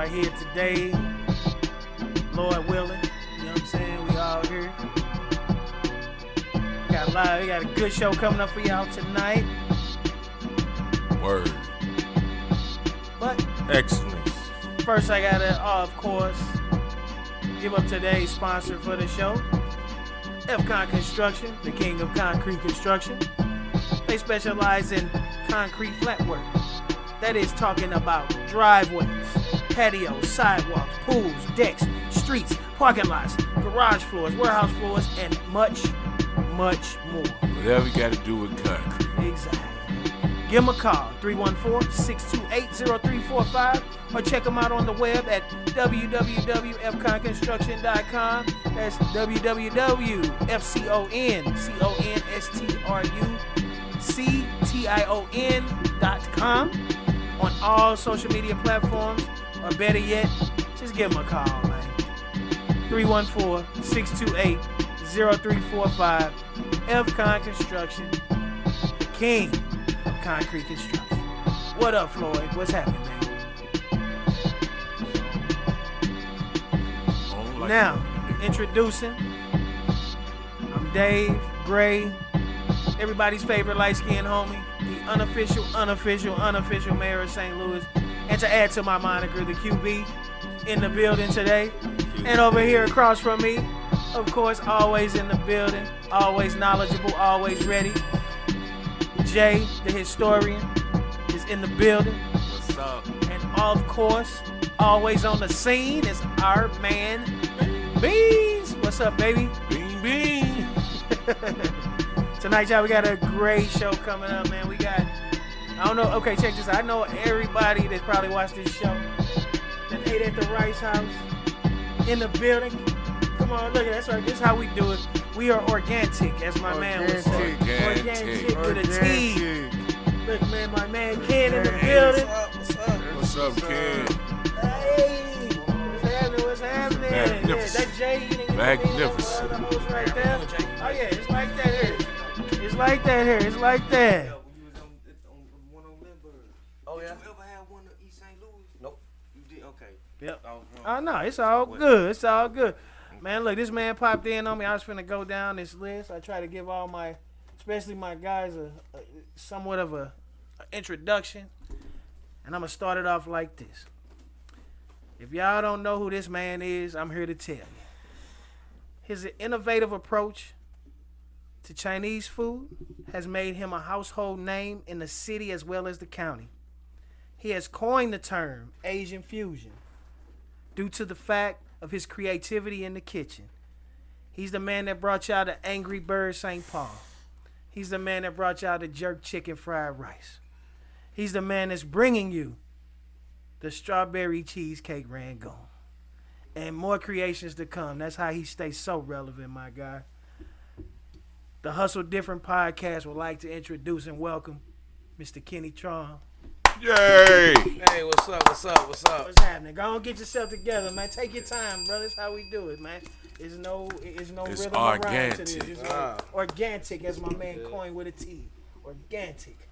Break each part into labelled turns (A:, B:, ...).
A: are here today. Lord willing. You know what I'm saying? We all here. We got a good show coming up for y'all tonight.
B: Word.
A: But
B: Excellence.
A: first I gotta, of course, give up today's sponsor for the show. F-Con Construction, the king of concrete construction. They specialize in concrete flat work. That is talking about driveways, patios, sidewalks, pools, decks, streets, parking lots, garage floors, warehouse floors, and much, much more.
B: Whatever you got to do with concrete.
A: Exactly. Give them a call, 314-628-0345, or check them out on the web at www.fconconstruction.com. That's www.fconconstruction.com on all social media platforms, or better yet, just give them a call, man. 314-628-0345. F-Con Construction, the king of concrete construction. What up, Floyd? What's happening, man? Now, introducing, I'm Dave Gray, everybody's favorite light-skinned homie, the unofficial mayor of St. Louis, and to add to my moniker, the QB, in the building today. And over here across from me, of course, always in the building, always knowledgeable, always ready, Jay, the historian, is in the building.
B: What's up?
A: And of course, always on the scene is our man, Beans. What's up, baby?
B: Bean.
A: Tonight, y'all, we got a great show coming up, man. We got, I don't know, okay, check this out. I know everybody that probably watched this show that ate at the Rice House in the building. Come on, look, that's right. This is how we do it. We are organic, as my man would say. Organic with a T. Look, man, my man Ken in the building.
B: What's up, Ken?
A: Hey, what's happening?
B: Magnificent.
A: Yeah, that Jay,
B: Magnificent.
A: The host right there. Oh yeah, it's like that here. It's like that here. It's like that.
C: Oh yeah. Did you ever have one in East St. Louis? Nope. You did? Okay.
A: Yep. Oh no, it's all good. It's all good. Man, look, this man popped in on me. I was finna go down this list. I try to give all my, especially my guys, a somewhat of a introduction. And I'm going to start it off like this. If y'all don't know who this man is, I'm here to tell you. His innovative approach to Chinese food has made him a household name in the city as well as the county. He has coined the term Asian fusion due to the fact of his creativity in the kitchen. He's the man that brought y'all the Angry Bird St. Paul. He's the man that brought y'all the jerk chicken fried rice. He's the man that's bringing you the strawberry cheesecake rangoon. And more creations to come. That's how he stays so relevant, my guy. The Hustle Different podcast would like to introduce and welcome Mr. Kenny Truong.
B: Yay!
C: Hey, what's up? What's
A: What's happening? Go on, get yourself together, man. Take your time, brother. That's how we do it, man. It's no rhythm or rhyme to this. It's organic, as my man coined with a T. Organic.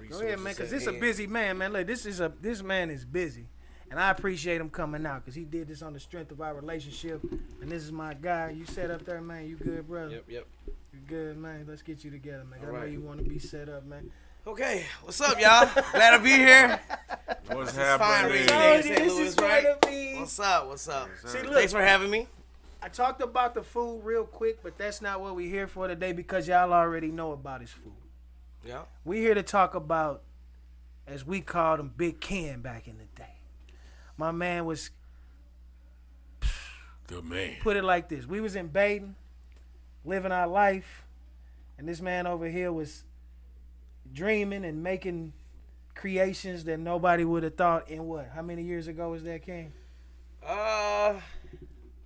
A: Go ahead, man, because this is a busy man, man. Look, this man is busy. And I appreciate him coming out because he did this on the strength of our relationship. And this is my guy. You set up there, man. You good, brother?
C: Yep.
A: You good, man. Let's get you together, man. I know you want to be set up, man.
C: Okay, what's up, y'all? Glad to be here.
B: What's
C: Fine
B: happening?
C: rain day in St.
A: This
C: Louis,
A: is
C: right?
A: gonna be.
C: What's up?
A: See, look,
C: Thanks for having me.
A: I talked about the food real quick, but that's not what we're here for today because y'all already know about his food.
C: Yeah.
A: We're here to talk about, as we called him, Big Ken back in the day. My man was,
B: The man.
A: put it like this. We was in Baden, living our life, and this man over here was dreaming and making creations that nobody would have thought in what? How many years ago was that, Ken?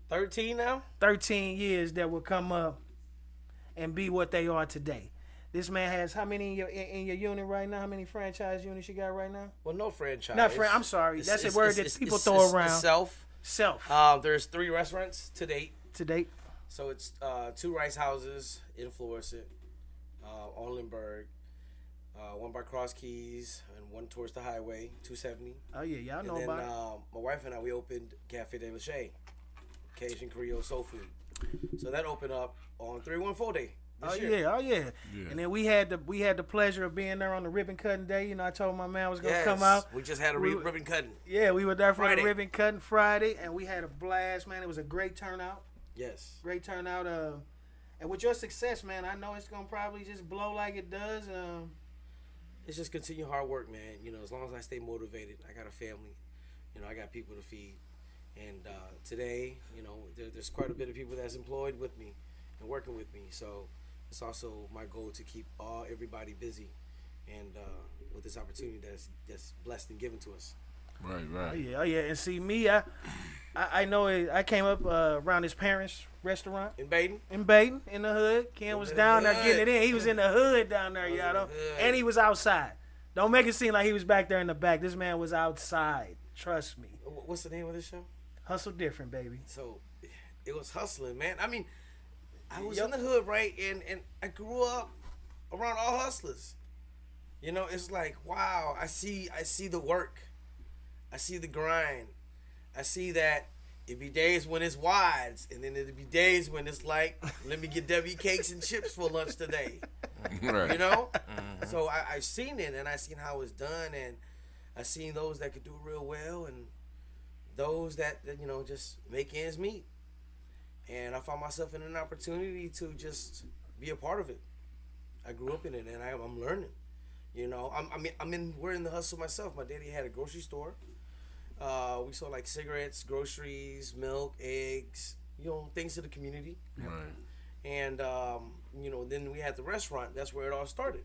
C: 13 now?
A: 13 years that will come up and be what they are today. This man has how many in your unit right now? How many franchise units you got right now?
C: Well, no franchise.
A: Not franchise. I'm sorry. That's a word that people throw around.
C: Self. There's 3 restaurants to date.
A: So
C: it's 2 rice houses in Florissant, on Lindbergh,
D: one by Cross Keys and one towards the highway, 270.
A: Oh yeah, y'all know
D: And then
A: about it.
D: my wife and I, we opened Cafe de la Che, Cajun Creole Soul Food. So that opened up on 314 Day.
A: Oh
D: Year.
A: yeah, oh yeah.
B: Yeah.
A: And then we had the pleasure of being there on the ribbon cutting day. You know, I told my man I was gonna come out.
D: We just had a ribbon cutting.
A: Yeah, we were there for
D: Friday.
A: the ribbon cutting Friday, and we had a blast, man. It was a great turnout.
D: Yes.
A: Great turnout. And with your success, man, I know it's gonna probably just blow like it does.
D: It's just continue hard work, man. You know, as long as I stay motivated, I got a family. You know, I got people to feed. And today, you know, there's quite a bit of people that's employed with me and working with me. So it's also my goal to keep everybody busy and with this opportunity that's blessed and given to us.
B: Right,
A: Oh
B: right.
A: yeah, oh yeah. And see me, I know I came up around his parents' restaurant
D: In Baden?
A: in Baden, in the hood. Ken was
D: in
A: down
D: the
A: there getting it
D: hood.
A: in. He was in the hood down there,
D: was in
A: y'all.
D: the
A: Know?
D: hood.
A: And he was outside. Don't make it seem like he was back there in the back. This man was outside. Trust me.
D: What's the name of this show?
A: Hustle different, baby.
D: So it was hustling, man. I mean, I was in the hood, right? And I grew up around all hustlers. You know, it's like, wow, I see the work. I see the grind. I see that it be days when it's wides, and then it'll be days when it's like, let me get Debbie cakes and chips for lunch today.
B: Right.
D: You know? So I've seen it, and I've seen how it's done, and I've seen those that could do it real well, and those that you know, just make ends meet. And I found myself in an opportunity to just be a part of it. I grew up in it, and I'm learning. You know, we're in the hustle myself. My daddy had a grocery store. We sold like cigarettes, groceries, milk, eggs, you know, things to the community.
B: Right.
D: And you know, then we had the restaurant. That's where it all started.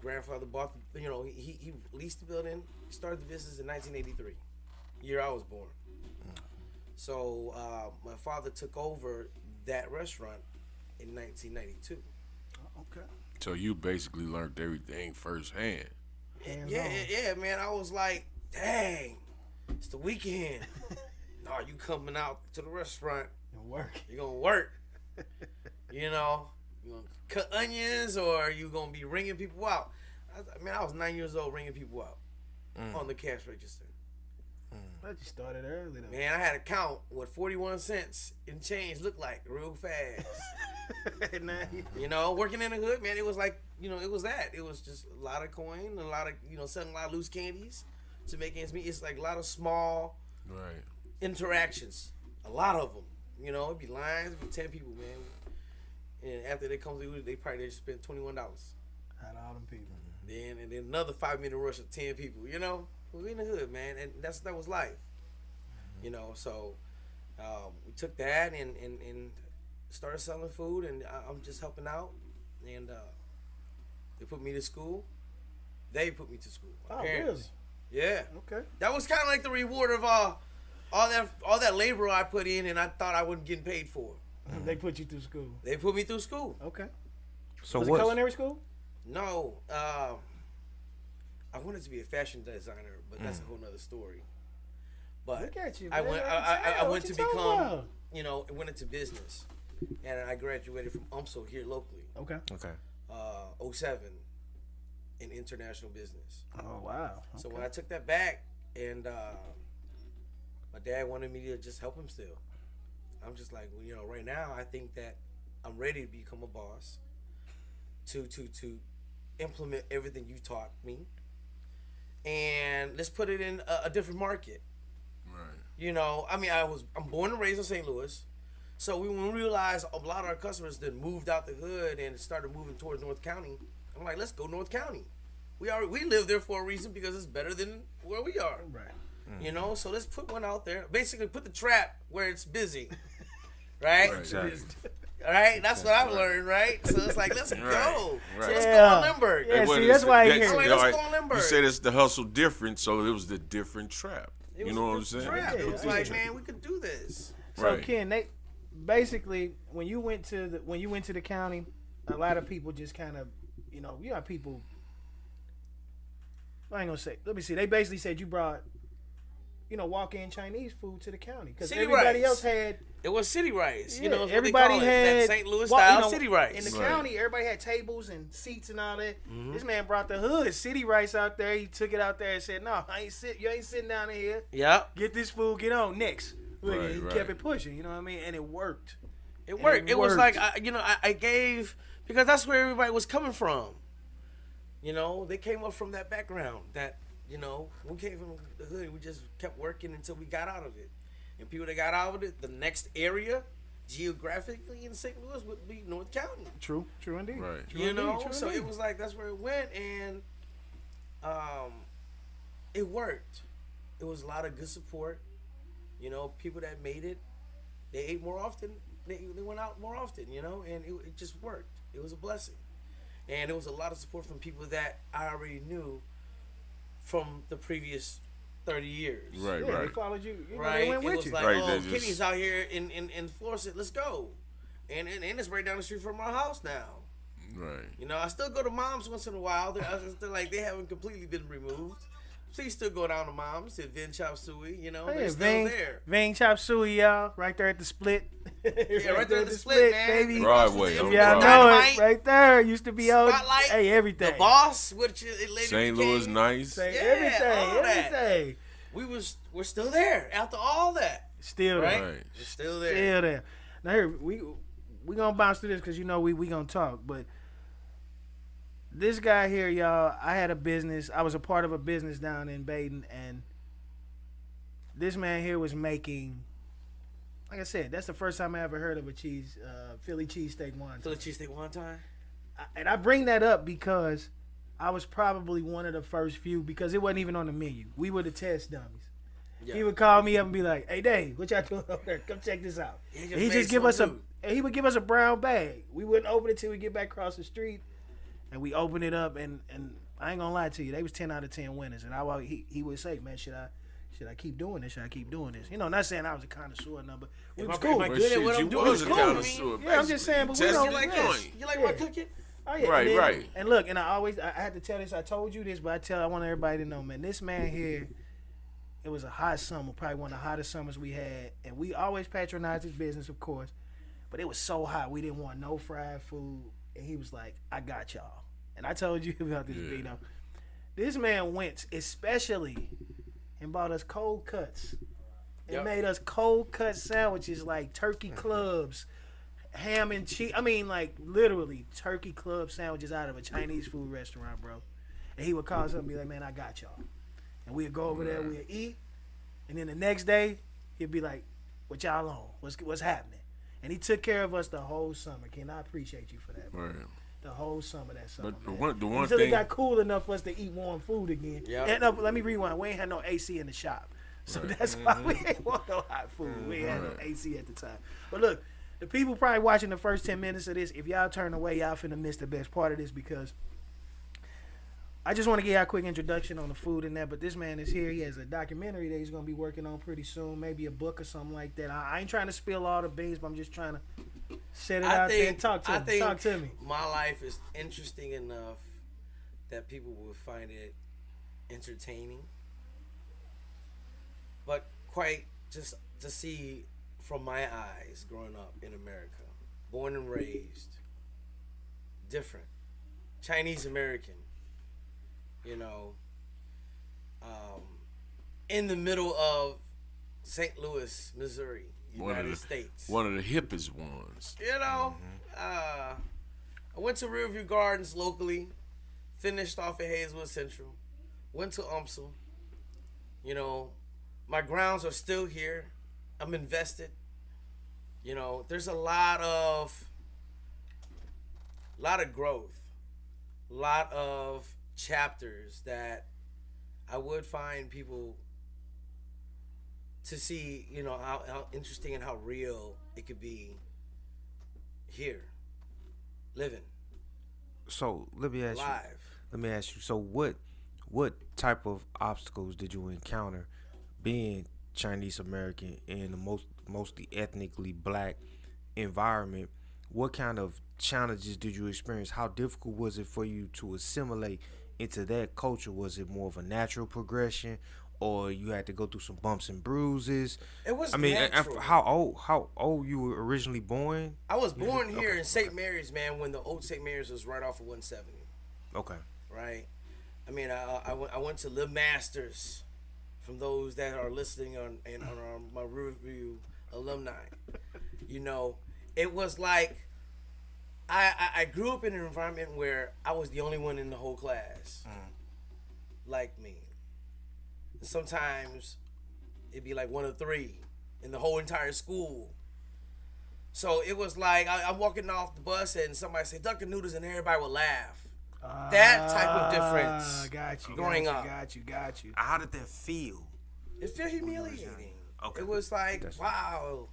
D: Grandfather bought the, you know, he leased the building, started the business in 1983, year I was born. So my father took over that restaurant in 1992.
A: Okay.
B: So you basically learned everything firsthand.
A: Hands
D: Yeah,
A: on.
D: yeah, man. I was like, dang, it's the weekend. No, you coming out to the restaurant?
A: And work.
D: You gonna work? You know, you gonna cut onions, or you gonna be ringing people out? I was 9 years old ringing people out on the cash register.
A: But you started early though.
D: Man, I had to count what 41 cents in change looked like real fast.
A: Nah,
D: You know, working in the hood, man, it was like, you know, it was that. It was just a lot of coin, a lot of, you know, selling a lot of loose candies to make ends meet. It's like a lot of small
B: Right.
D: interactions. A lot of them. You know, it'd be lines, it'd be 10 people, man. And after they come through, they probably just spent $21.
A: Had all them people.
D: And then another 5-minute rush of 10 people, you know? We in the hood, man, and that was life. You know, so we took that and started selling food, and I'm just helping out. And they put me to school. They put me to school. My
A: Oh,
D: parents. Yeah.
A: Okay.
D: That was kind of like the reward of all that labor I put in, and I thought I wasn't getting paid for.
A: They put you through school.
D: They put me through school.
A: Okay.
E: So
A: Was it
E: what?
A: culinary school?
D: No, I wanted to be a fashion designer, but that's a whole nother story. But
A: Look at you,
D: I
A: man.
D: went.
A: Tell
D: I
A: what
D: went
A: you
D: to
A: talking
D: become.
A: about.
D: You know, went into business, and I graduated from UMSL here locally.
A: Okay.
E: Okay.
D: 07 in international business.
A: Oh wow.
D: So when I took that back, and my dad wanted me to just help him still. I'm just like, well, you know, right now I think that I'm ready to become a boss. To implement everything you taught me, and let's put it in a different market.
B: Right.
D: You know, I mean, I'm born and raised in St. Louis, so when we realized a lot of our customers then moved out the hood and started moving towards North County, I'm like, let's go North County. We live there for a reason, because it's better than where we are.
A: Right.
D: You know, so let's put one out there. Basically, put the trap where it's busy. Right?
B: Right.
E: Exactly.
D: All right? That's what I've learned, right? So it's like, let's go.
B: Right.
D: So let's
A: Yeah.
D: go on Lindbergh.
A: Yeah,
B: Hey,
A: see, that's why I hear
D: Like,
A: it.
D: let's
B: like,
D: go on Lindbergh.
B: you said it's the hustle different, so it was the different trap.
D: It
B: You
D: was
B: know what I'm
D: just
B: saying?
D: Trap.
A: Yeah,
D: It was
A: yeah.
D: like, man, we could do this.
A: So
B: Right.
A: Ken, they basically when you went to the county, a lot of people just kind of, you got people. I ain't gonna say. Let me see. They basically said you brought walk-in Chinese food to the county because
D: City
A: everybody
D: rice.
A: else had.
D: It was city rice.
A: Yeah,
D: It's what
A: everybody
D: they call
A: had
D: that St. Louis style city rice.
A: in the
B: Right.
A: county. Everybody had tables and seats and all that.
D: Mm-hmm.
A: This man brought the hood city rice out there. He took it out there and said, "No, you ain't sitting down here.
D: Yep.
A: Get this food. Get on next." Look,
B: Right,
A: he
B: right.
A: kept it pushing. You know what I mean? And it worked.
D: It worked.
A: It
D: It was like
A: worked.
D: I gave because that's where everybody was coming from. They came up from that background. That we came from the hood. We just kept working until we got out of it. And people that got out of it, the next area geographically in St. Louis would be North County.
A: True indeed.
B: Right.
A: True indeed, true
D: So
A: indeed.
D: it was like that's where it went, and it worked. It was a lot of good support. People that made it, they ate more often. They went out more often. And it just worked. It was a blessing, and there was a lot of support from people that I already knew from the previous 30 years.
B: Right,
A: Yeah, they
B: right.
A: followed you. They
D: Right.
A: went
D: It
A: with
D: was
A: you.
D: like,
B: Right, they
D: Kenny's
B: just-
D: out here in Florida. Said, let's go, and it's right down the street from our house now.
B: Right.
D: I still go to Mom's once in a while. They're still like they haven't completely been removed. So you still go down to Mom's at Vin Chop Suey. They're still there.
A: Vang Chop Suey, y'all, right there at the split.
D: Yeah, right there at the split, man.
A: baby.
B: Broadway,
A: If
B: on
A: y'all know
D: Dynamite,
A: it, right there. Used to be old.
D: Spotlight,
A: Hey, everything.
D: The Boss, which it later
B: St.
D: became.
B: Louis, nice.
A: Say
D: Yeah,
A: everything.
D: all that.
A: Everything.
D: We're still there after all that.
A: Still
D: Right?
A: there.
B: Right.
D: We're still there.
A: Still there. Now here we gonna bounce through this because we gonna talk, but this guy here, y'all, I had a business. I was a part of a business down in Baden, and this man here was making. Like I said, that's the first time I ever heard of a Philly cheesesteak wonton.
D: Philly cheesesteak one time.
A: And I bring that up because I was probably one of the first few because it wasn't even on the menu. We were the test dummies.
D: Yeah.
A: He would call me up and be like, "Hey, Dave, what y'all doing over there? Come check this out."
D: Yeah,
A: And he just give us he would give us a brown bag. We wouldn't open it till we get back across the street, and we open it up. And I ain't gonna lie to you, they was 10 out of 10 winners. And he would say, "Man, should I keep doing this? Should I keep doing this?" Not saying I was a connoisseur or nothing, but it was cool.
D: Am I
B: But
D: good at
B: shit,
D: what I'm
B: you
D: doing?
B: was a
D: Cool.
B: connoisseur.
A: Yeah, I'm just saying, but we
B: Basically.
A: don't-
D: You like
A: Yeah.
D: this? You like
A: Yeah.
D: my cooking?
A: Oh, yeah.
B: Right,
A: and then-
B: right.
A: And look, and I had to tell this. I told you this, but I want everybody to know, man. This man here, it was a hot summer, probably one of the hottest summers we had, and we always patronized his business, of course. But it was so hot, we didn't want no fried food, and he was like, "I got y'all." And I told you about this,
B: Yeah.
A: Vito. This man went, especially, and bought us cold cuts. And
D: Yep.
A: made us cold cut sandwiches like turkey clubs, ham and cheese. I mean, like literally turkey club sandwiches out of a Chinese food restaurant, bro. And he would call us up and be like, "Man, I got y'all." And we'd go over there, we'd eat, and then the next day he'd be like, "What y'all on? What's happening?" And he took care of us the whole summer. Ken, I appreciate you for that, bro.
B: Right.
A: The whole summer that summer.
B: But the
A: man.
B: one
A: Until it
B: thing,
A: got cool enough for us to eat warm food again.
D: Yeah.
A: And no, let me rewind. We ain't had no AC in the shop. So that's why we ain't want no hot food. We ain't had no AC at the time. But look, the people probably watching the first 10 minutes of this, if y'all turn away, y'all finna miss the best part of this because I just want to give y'all a quick introduction on the food and that. But this man is here. He has a documentary that he's going to be working on pretty soon, maybe a book or something like that. I ain't trying to spill all the beans, but I'm just trying to set it out there and talk to me. Talk to me.
D: My life is interesting enough that people will find it entertaining, but quite just to see from my eyes growing up in America, born and raised, different, Chinese American, in the middle of St. Louis, Missouri, United States.
B: one of the hippest ones.
D: I went to Riverview Gardens locally, finished off at Hazelwood Central, went to UMSL. My grounds are still here. I'm invested. There's a lot of growth, a lot of chapters that I would find people to see, how interesting and how real it could be here, living,
C: So let me ask you.
D: live.
C: Let me ask you. So what type of obstacles did you encounter being Chinese American in the mostly ethnically black environment? What kind of challenges did you experience? How difficult was it for you to assimilate into that culture? Was it more of a natural progression, or you had to go through some bumps and bruises?
D: It was
C: I mean,
D: natural.
C: how old you were originally born?
D: I was born here in St. Mary's, man, when the old St. Mary's was right off of 170.
C: Okay.
D: Right? I mean, I went to Live Masters, from those that are listening on my review alumni. You know, it was like I grew up in an environment where I was the only one in the whole class like me. Sometimes it'd be like 1 of 3 in the whole entire school. So it was like I'm walking off the bus and somebody say Dunkin' Noodles and everybody would laugh. That type of difference.
A: Got you.
D: Growing up.
A: Got you.
C: How did that feel?
D: It felt humiliating.
C: Okay.
D: It was like, wow.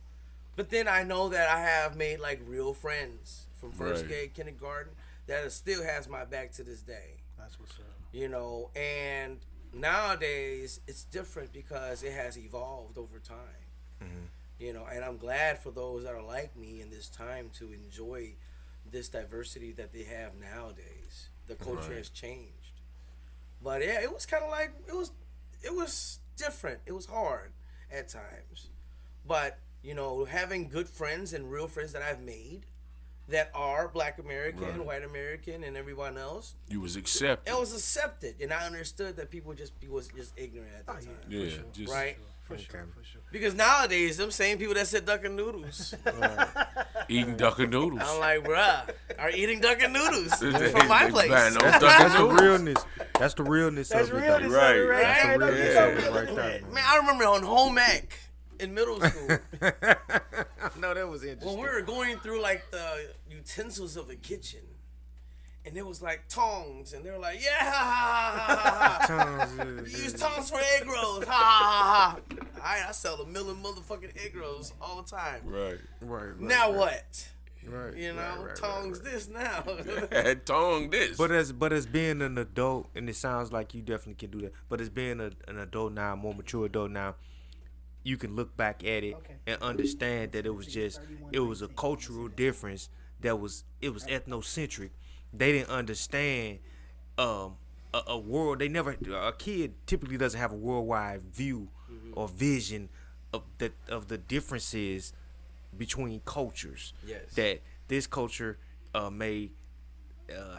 D: But then I know that I have made like real friends from first grade, kindergarten, that still has my back to this day.
A: That's what's up.
D: You know, and nowadays it's different because it has evolved over time. Mm-hmm. You know, and I'm glad for those that are like me in this time to enjoy this diversity that they have nowadays. The culture has changed. But yeah, it was kind of like, it was different. It was hard at times. But, you know, having good friends and real friends that I've made that are Black American, white American, and everyone else.
B: You was accepted.
D: It was accepted. And I understood that people was just ignorant at the time.
B: Yeah,
D: just, right?
A: For sure.
D: Because nowadays, them same people that said Dunkin' Noodles.
B: Eating Dunkin' Noodles.
D: I'm like, bruh, are eating Dunkin' Noodles from my place.
C: That's the realness. That's the realness
A: That's
C: of it.
A: realness
C: though.
A: of it,
B: Right.
C: That's the
A: Right?
C: realness
A: Yeah.
C: of it right there.
D: Man, I remember on home ec in middle school
C: No, that was interesting.
D: when we were going through like the utensils of the kitchen, and it was like tongs, and they were like, yeah, ha ha ha ha ha. Use tongs for egg rolls, ha ha ha ha. I sell a million motherfucking egg rolls all the time.
B: Right.
D: Now what?
C: Right.
D: You know, tongs this now.
B: Tongue this.
C: But as being an adult, and it sounds like you definitely can do that. But as being an adult now, more mature adult now, you can look back at it and understand that it was a cultural difference it was ethnocentric. They didn't understand a world. A kid typically doesn't have a worldwide view or vision of the differences between cultures.
D: Yes.
C: That this culture may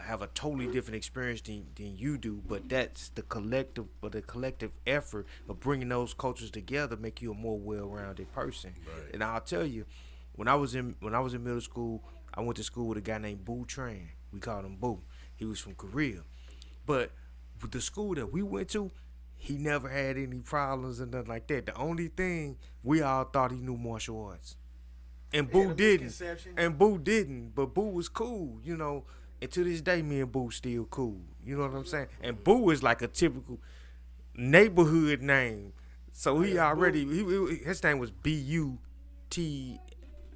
C: have a totally different experience than you do, but that's the collective effort of bringing those cultures together make you a more well-rounded person.
B: Right.
C: And I'll tell you, when I was in middle school, I went to school with a guy named Boo Truong. We called him Boo. He was from Korea. But with the school that we went to, he never had any problems and nothing like that. The only thing, we all thought he knew martial arts. And Boo didn't. But Boo was cool, you know. And to this day, me and Boo still cool. You know what I'm saying? And Boo is like a typical neighborhood name. So he already, his name was Buttrn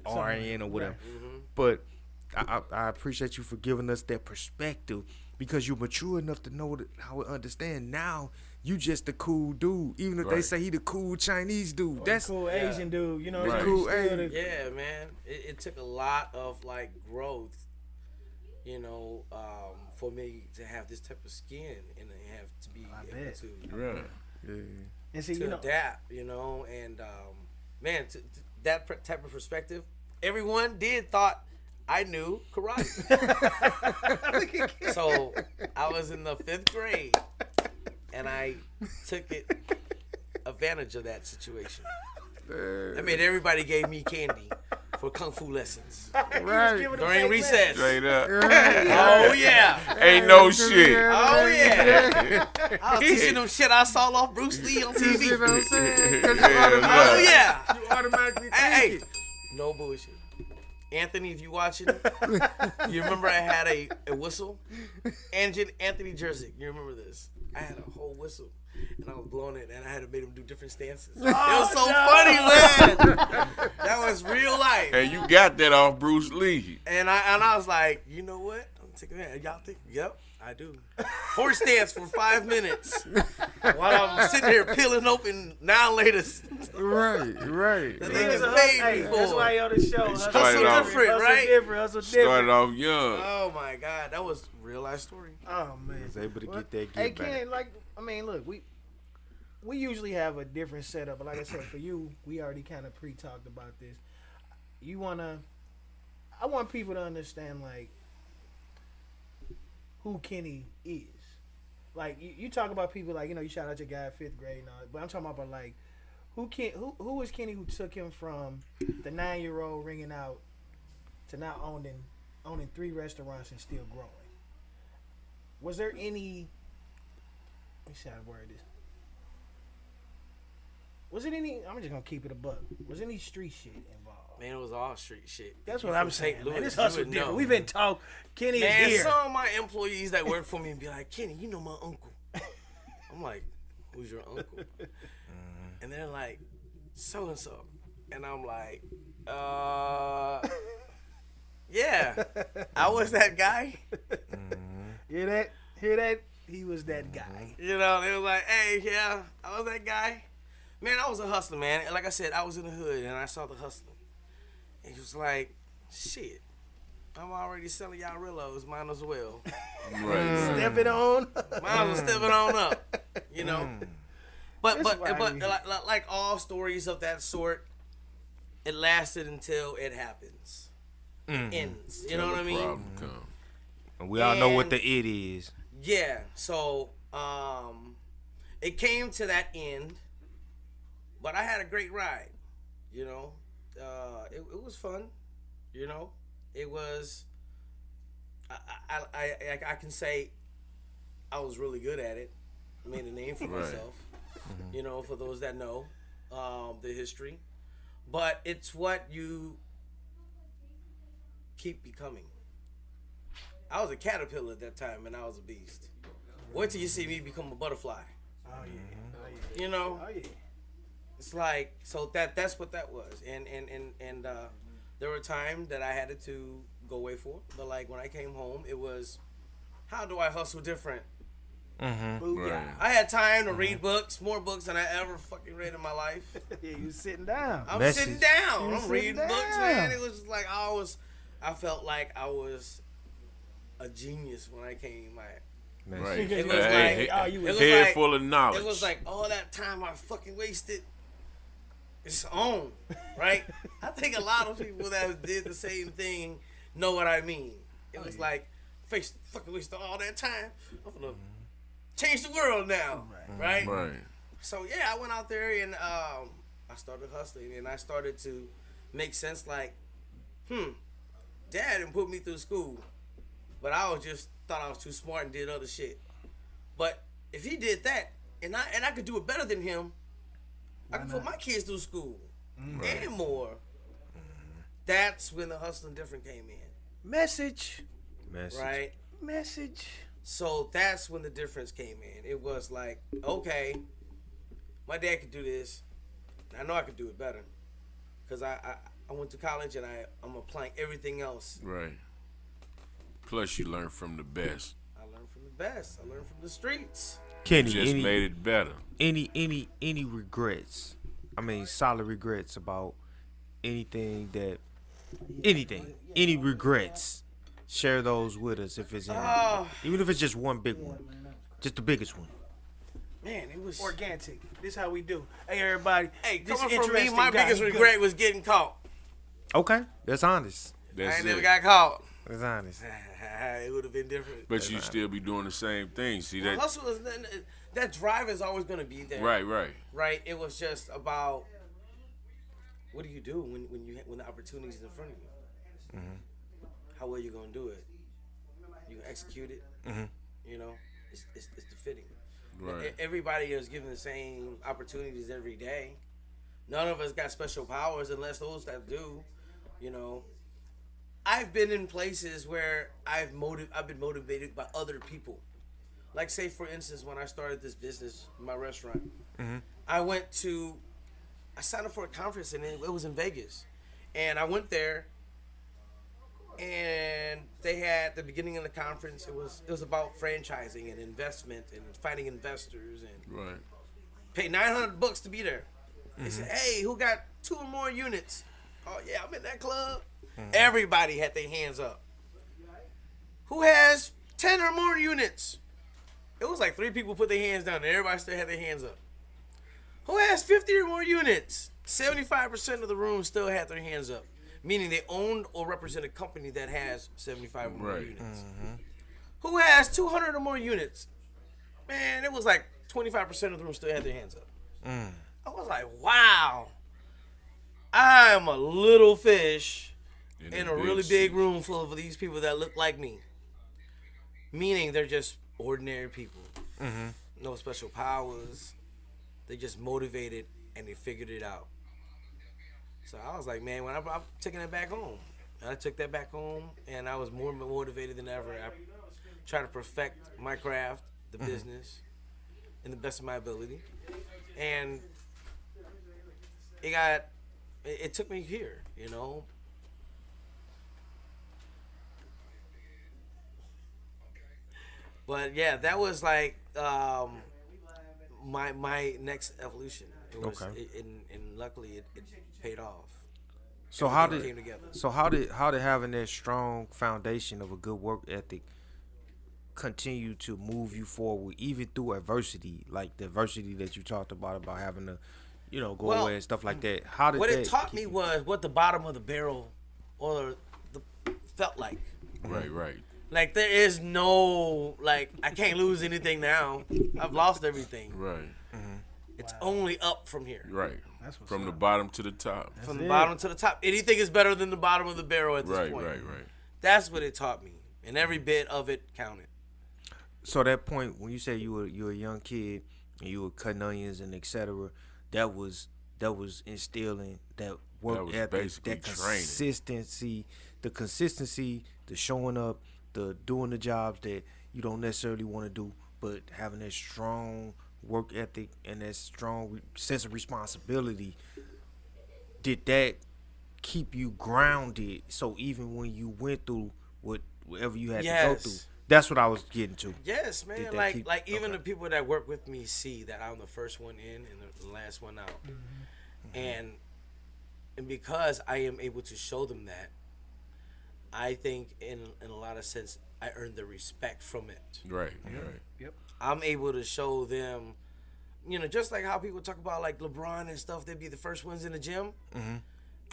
C: or whatever. But I appreciate you for giving us that perspective, because you're mature enough to know how to understand. Now you just a cool dude, even if they say he the cool Chinese dude. That's
A: cool Asian dude, you know.
B: Right.
C: Cool Asian.
D: Yeah, man. It took a lot of like growth, you know, for me to have this type of skin and have to be able to
B: Right.
A: And see,
D: to adapt, you know, and man, to that type of perspective, everyone thought I knew karate. So I was in the 5th grade, and I took advantage of that situation. I mean, everybody gave me candy for kung fu lessons during recess.
B: Straight up.
D: Oh yeah.
B: Ain't no shit.
D: Oh yeah. I was teaching them shit I saw off Bruce Lee on TV.
C: You know what I'm saying?
D: Oh yeah.
C: You automatically
D: Hey,
C: think it.
D: no bullshit. Anthony, if you watching, you remember I had a whistle? Anthony Jersey, you remember this? I had a whole whistle, and I was blowing it, and I had to make him do different stances. It was so funny, man. That was real life.
B: And you got that off Bruce Lee.
D: And I was like, you know what? I'm taking that. Y'all think? Yep, I do. Horse stance for 5 minutes while I'm sitting here peeling open 9 laters.
C: Right.
D: The niggas paid me for.
A: That's why on the show.
B: Started off-
A: Hustle different.
B: Started off young.
D: Oh my God, that was a real life story.
A: Oh man,
C: Was able to get that
A: Hey
C: get back.
A: Ken, like, I mean, look, we usually have a different setup. But like I said, for you, we already kind of pre-talked about this. I want people to understand like who Kenny is. Like you talk about people like you shout out your guy 5th grade and all, but I'm talking about like who was Kenny who took him from the 9-year-old ringing out to now owning 3 restaurants and still growing. Was there any? Let me see how to word this. Was it any? I'm just gonna keep it a buck. Was any street shit involved?
D: Man, it was all street shit.
A: That's
D: You
A: what
D: from
A: I'm
D: St.
A: saying.
D: Louis,
A: Man, this
D: you
A: hustle
D: would
A: different.
D: know.
A: We've been talk. Kenny
D: Man,
A: is here.
D: some of my employees that work for me be like, Kenny, you know my uncle. I'm like, who's your uncle? And they're like, so and so, and I'm like, yeah, I was that guy.
A: Hear that? Hear that? He was that guy.
D: You know, they were like, hey, yeah, I was that guy. Man, I was a hustler, man. And like I said, I was in the hood and I saw the hustling. And he was like, shit, I'm already selling y'all Rillos, might as well.
B: Right.
A: Step it on.
D: Might as well step it on up, you know. But
A: That's why
D: like all stories of that sort, it lasted until it happens. Ends. You know what I mean?
B: Problem come.
C: And we all know what
D: And-
C: the it is.
D: Yeah, so it came to that end, but I had a great ride, you know. It was fun, you know. It was. I can say I was really good at it. Made a name for
B: Right.
D: myself, you know. For those that know the history, but it's what you keep becoming. I was a caterpillar at that time, and I was a beast. Wait till you see me become a butterfly.
A: Oh yeah. Oh yeah.
D: You know,
A: Oh yeah.
D: it's like so that's what that was, and there were times that I had to go away for, but like when I came home, it was how do I hustle different?
A: Booyah.
B: Right.
D: I had time to read books, more books than I ever fucking read in my life.
A: Yeah, you sitting down.
D: I'm
C: Message.
D: sitting down.
A: You
D: I'm
A: sitting
D: reading books, man.
A: down.
D: It was just like I felt like I was a genius when I came. Like
B: Right.
D: It was
B: Hey,
D: like-
A: oh, you was-
D: it was
B: head
D: like-
B: full of knowledge.
D: it was like all that time I fucking wasted. It's on, right? I think a lot of people that did the same thing know what I mean. It was like, fucking wasted all that time. I'm gonna change the world now, right?
B: right.
D: So yeah, I went out there and I started hustling and I started to make sense. Like, Dad didn't put me through school, but I was just thought I was too smart and did other shit. But if he did that and I could do it better than him, I could put my kids through school and more. That's when the hustling different came in,
A: Message.
D: right?
A: Message.
D: So that's when the difference came in. It was like, okay, my dad could do this. And I know I could do it better. Because I went to college and I'm applying everything else.
B: Right. Plus, you learn from the best.
D: I learned from the best. I learned from the streets.
C: Kenny,
B: Just made it better.
C: any regrets? I mean, solid regrets about anything any regrets? Share those with us if it's any. Even if it's just one big one, just the biggest one.
D: Man, it was...
A: Organic. This how we do. Hey everybody.
D: Hey,
A: this
D: coming from me,
A: interesting
D: my
A: guy,
D: biggest
A: he good.
D: regret was getting caught.
C: Okay, that's honest.
D: I
B: That's
D: ain't never
B: it.
D: got caught.
C: That's honest.
D: It would have been different.
B: But you still be doing the same thing. See that?
D: Hustle is... That drive is always going to be there.
B: Right, right.
D: Right? It was just about... What do you do when the opportunity is in front of you? How well you gonna do it? You can execute it. You know, it's the fitting.
B: Right.
D: Everybody is given the same opportunities every day. None of us got special powers unless those that do. You know, I've been in places where I've been motivated by other people. Like say for instance, when I started this business, my restaurant, I signed up for a conference and it was in Vegas, and I went there. And they had the beginning of the conference. It was about franchising and investment and finding investors and
B: Right.
D: paid $900 to be there. They said, "Hey, who got 2 or more units?" Oh yeah, I'm in that club. Everybody had their hands up. Who has 10 or more units? It was like 3 people put their hands down, and everybody still had their hands up. Who has 50 or more units? 75% of the room still had their hands up, meaning they owned or represent a company that has 75 or more
B: Right.
D: units. Who has 200 or more units? Man, it was like 25% of the room still had their hands up. I was like, wow, I am a little fish in a really big room full of these people that look like me. Meaning they're just ordinary people. No special powers. They just motivated and they figured it out. So I was like, man, when I'm taking that back home. I took that back home and I was more motivated than ever. I tried to perfect my craft, the business, in the best of my ability. And it took me here, you know. But yeah, that was like my next evolution. It was, and luckily it paid off.
C: So
D: Everything came together.
C: how did having that strong foundation of a good work ethic continue to move you forward, even through adversity, like the adversity that you talked about having to, go away and stuff like that? How did
D: what
C: that
D: it taught me was what the bottom of the barrel or felt like.
B: Right.
D: Like there is no I can't lose anything now. I've lost everything.
B: Right.
D: It's only up from here.
B: Right.
A: That's what's
B: From the
A: up.
B: bottom to the top.
D: From the bottom to the top. Anything is better than the bottom of the barrel at this
B: Right.
D: point.
B: Right.
D: That's what it taught me, and every bit of it counted.
C: So that point when you say you were a young kid and you were cutting onions and etc., that was instilling that work
B: That was
C: ethic,
B: basically
C: that
B: training.
C: consistency, the showing up, the doing the jobs that you don't necessarily want to do, but having that strong work ethic and that strong sense of responsibility. Did that keep you grounded? So even when you went through whatever you had to go through, that's what I was getting to.
D: Yes, man.
C: Did that
D: Like
C: keep-
D: even
C: okay.
D: the people that work with me see that I'm the first one in and the last one out, and because I am able to show them that, I think in a lot of sense I earned the respect from it.
B: Right.
A: Yep.
D: I'm able to show them, just like how people talk about like LeBron and stuff, they'd be the first ones in the gym.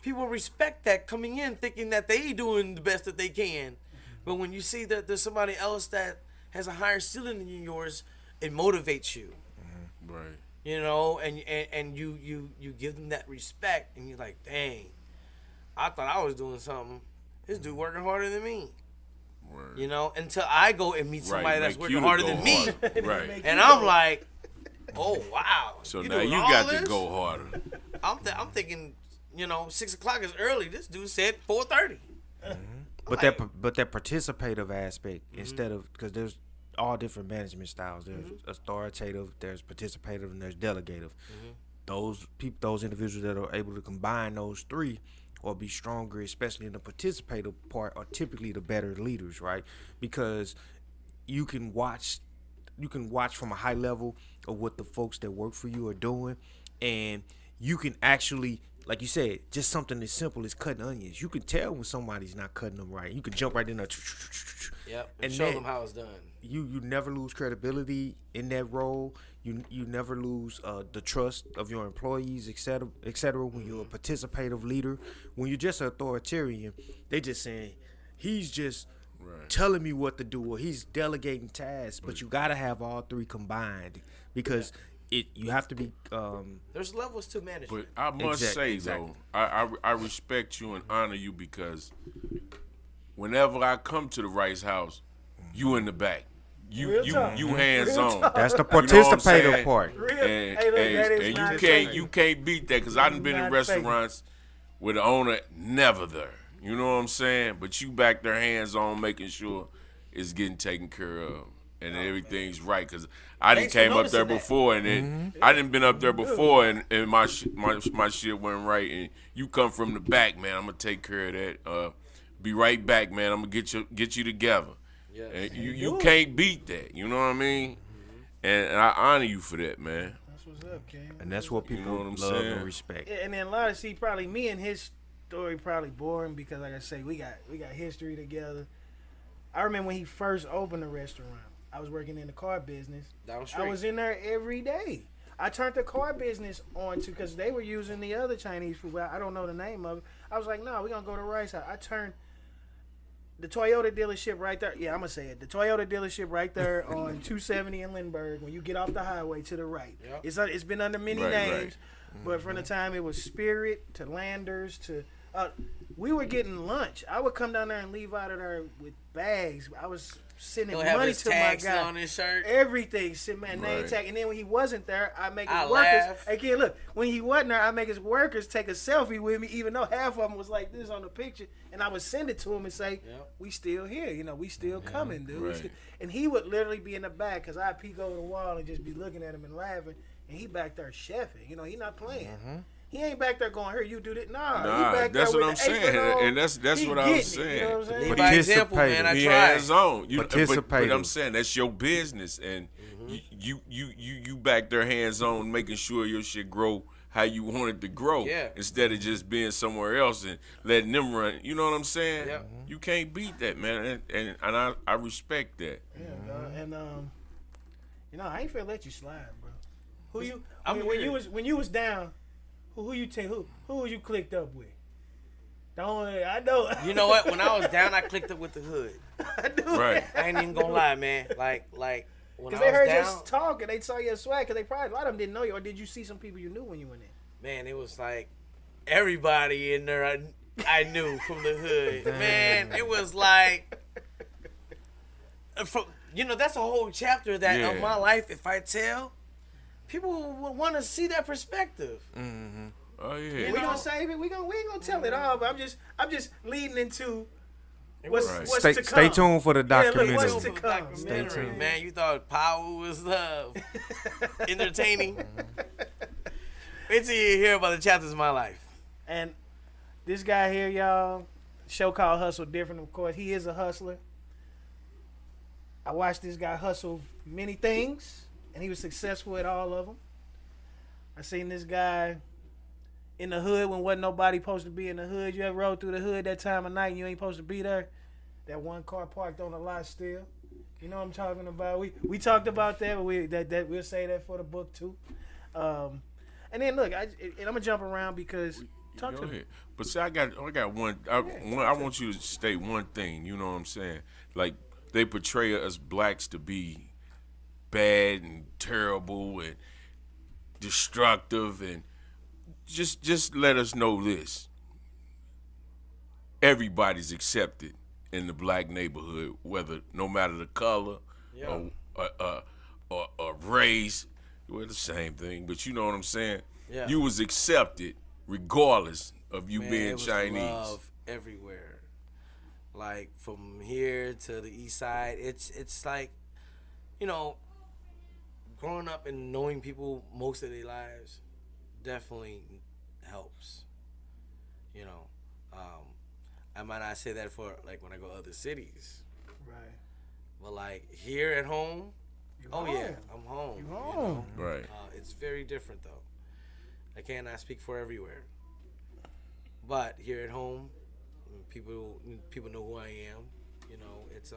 D: People respect that coming in thinking that they doing the best that they can. But when you see that there's somebody else that has a higher ceiling than yours, it motivates you.
B: Right.
D: And you give them that respect and you're like, dang, I thought I was doing something. This dude working harder than me.
B: Word.
D: Until I go and meet somebody that's working harder than me.
B: Right.
D: And I'm like, oh wow.
B: So
D: you
B: now
D: doing
B: you
D: all
B: got
D: this?
B: to go harder.
D: I'm thinking, 6 o'clock is early. This dude said 4:30.
C: But that participative aspect, instead of, because there's all different management styles. There's authoritative, there's participative, and there's delegative. Those individuals that are able to combine those three or be stronger, especially in the participative part, are typically the better leaders, right? Because you can watch from a high level of what the folks that work for you are doing, and you can actually, like you said, just something as simple as cutting onions. You can tell when somebody's not cutting them right. You can jump right in there.
D: Yep.
C: And
D: Show
C: that-
D: them how it's done.
C: You never lose credibility in that role. You never lose the trust of your employees, etc. When you're a participative leader, when you're just an authoritarian, they just saying he's just telling me what to do, or he's delegating tasks. But you gotta have all three combined, because you have to be.
D: There's levels to management.
B: But I must say
C: Exactly.
B: though, I respect you and honor you, because whenever I come to the Rice House, you in the back.
A: Real talk.
B: You hands on.
C: That's the
B: You know what I'm
C: participative
B: saying?
C: part.
A: Real.
B: And,
A: Hey, look, that is
B: and
A: not
B: you
A: fake.
B: can't beat that, because I've been in
A: Not
B: restaurants with the owner never there. You know what I'm saying? But you back there hands on, making sure it's getting taken care of and everything's right. Because I didn't
D: Thanks for
B: came up there
D: noticing that.
B: before, and then I didn't been up there before, and my shit went right. And you come from the back, man. I'm gonna take care of that. Be right back, man. I'm gonna get you together.
D: Yes.
B: And you can't beat that. You know what I mean? And I honor you for that, man.
A: That's what's up, King.
C: And that's what people
B: know what I'm
C: love
B: saying?
C: and respect.
A: Yeah, and then a lot of probably me and his story probably boring, because like I say, we got history together. I remember when he first opened the restaurant. I was working in the car business.
D: Down the street.
A: I was in there every day. I turned the car business on to because they were using the other Chinese food. But I don't know the name of it. I was like, no, we're gonna go to Rice House. I turned the Toyota dealership right there. Yeah, I'm gonna say it. The Toyota dealership right there on 270 in Lindbergh. When you get off the highway to the right, it's been under many names, but from the time it was Spirit to Landers to we were getting lunch. I would come down there and leave out of there with bags. I was sending money to my guy.
D: On his shirt.
A: Everything, send my name tag, and then when he wasn't there, I make his workers.
D: Laugh.
A: Again, look, when he wasn't there, I make his workers take a selfie with me, even though half of them was like this on the picture, and I would send it to him and say, "We still here, we still coming, dude."
B: Right.
A: And he would literally be in the back because I peek over the wall and just be looking at him and laughing, and he back there chefing. He not playing. He ain't back there going, "Here, you do that." Nah, he back
B: that's
A: there
B: what
A: with
B: I'm
A: the
B: saying,
A: apron on.
B: and that's
A: He
B: what I was
A: getting it,
B: saying.
A: you know what I'm saying?
D: By example, man, I
B: He
D: tried.
B: hands on.
C: Participating.
B: But I'm saying that's your business, and you back there hands on, making sure your shit grow how you want it to grow, instead of just being somewhere else and letting them run. You know what I'm saying?
D: Yeah.
B: You can't beat that, man, and I respect that.
A: Yeah, and I ain't finna let you slide, bro. Who you? When you was down, who you take? Who was you clicked up with? I know.
D: You know what? When I was down, I clicked up with the hood.
A: I do.
B: Right.
D: I ain't even gonna lie, man. Like when
A: Because
D: I
A: they heard
D: was down,
A: you talk and they saw your swag. Because they probably a lot of them didn't know you, or did you see some people you knew when you went in?
D: man, it was like everybody in there I knew from the hood. Man, it was like, that's a whole chapter of my life. If I tell, people would want to see that perspective.
C: Mm-hmm.
B: Oh yeah.
A: We gonna save it. We ain't gonna tell it all. But I'm just leading into what's
B: Right.
A: to come.
C: Stay tuned for the documentary.
A: what's to come.
D: Documentary,
C: Stay tuned.
D: man. You thought power was entertaining. Wait till you hear about the chapters of my life.
A: And this guy here, y'all, show called Hustle Different, of course. He is a hustler. I watched this guy hustle many things, and he was successful at all of them. I seen this guy in the hood when wasn't nobody supposed to be in the hood. You ever rode through the hood that time of night and you ain't supposed to be there? That one car parked on the lot still. You know what I'm talking about? We talked about that, but we'll say that for the book too. And then look, I'm gonna jump around because talk
B: Go
A: to
B: ahead.
A: me.
B: But see, I got one. I want you to state one thing. You know what I'm saying? Like they portray us blacks to be bad and terrible and destructive, and just let us know this. Everybody's accepted in the black neighborhood, whether no matter the color or race. We're the same thing, but you know what I'm saying?
D: Yeah.
B: You was accepted regardless of you
D: Man,
B: being
D: it was
B: Chinese.
D: love everywhere. Like from here to the east side, it's like, growing up and knowing people most of their lives definitely helps. I might not say that for like when I go to other cities,
A: Right.
D: but like here at home, yeah, I'm home.
A: You home.
B: Right.
D: It's very different though. I cannot speak for everywhere, but here at home, people know who I am. It's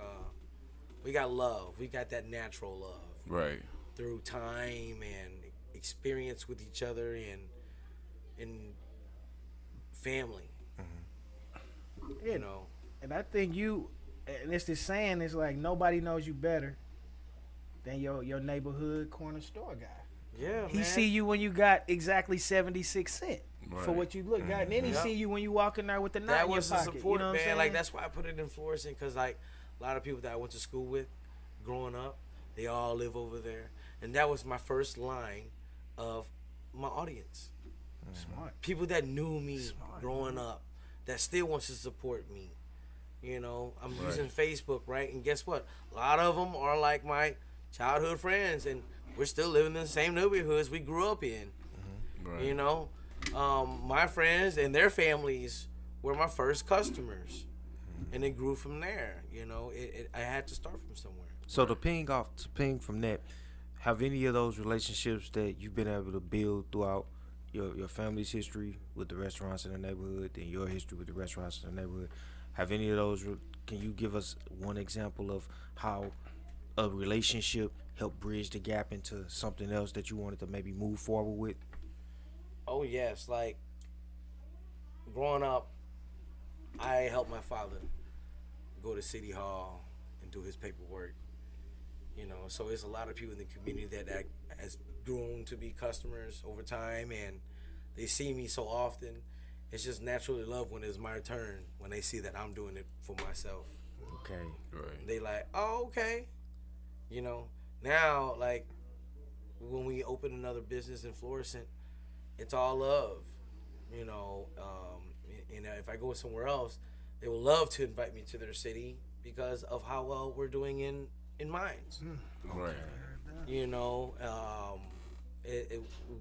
D: we got love. We got that natural love
B: Right.
D: through time and experience with each other and family.
A: Yeah. And I think and it's this saying, it's like nobody knows you better than your neighborhood corner store guy.
D: Yeah,
A: He
D: man.
A: see you when you got exactly 76 cents for
B: Right.
A: what you look got, and then he see you when you walk in there with the knot
D: That
A: in your
D: was the
A: pocket.
D: support,
A: you know what I'm
D: man. Like
A: saying?
D: that's why I put it in Florissant, because like a lot of people that I went to school with, growing up, they all live over there, and that was my first line of my audience.
A: Smart.
D: People that knew me growing up, that still wants to support me. I'm using Facebook, right? And guess what? A lot of them are like my childhood friends, and we're still living in the same neighborhoods we grew up in.
B: Right.
D: My friends and their families were my first customers, and it grew from there. I had to start from somewhere.
C: So to ping from that, have any of those relationships that you've been able to build throughout your family's history with the restaurants in the neighborhood and your history with the restaurants in the neighborhood, have any of those, can you give us one example of how a relationship help bridge the gap into something else that you wanted to maybe move forward with?
D: Oh yes, like growing up, I helped my father go to City Hall and do his paperwork. You know, so there's a lot of people in the community that has grown to be customers over time, and they see me so often. It's just naturally love when it's my turn, when they see that I'm doing it for myself.
C: Okay.
B: Right.
D: They like, oh, okay. You know, now, like, when we open another business in Florissant, it's all love. You know, if I go somewhere else, they will love to invite me to their city because of how well we're doing in mines.
B: Right.
D: You know,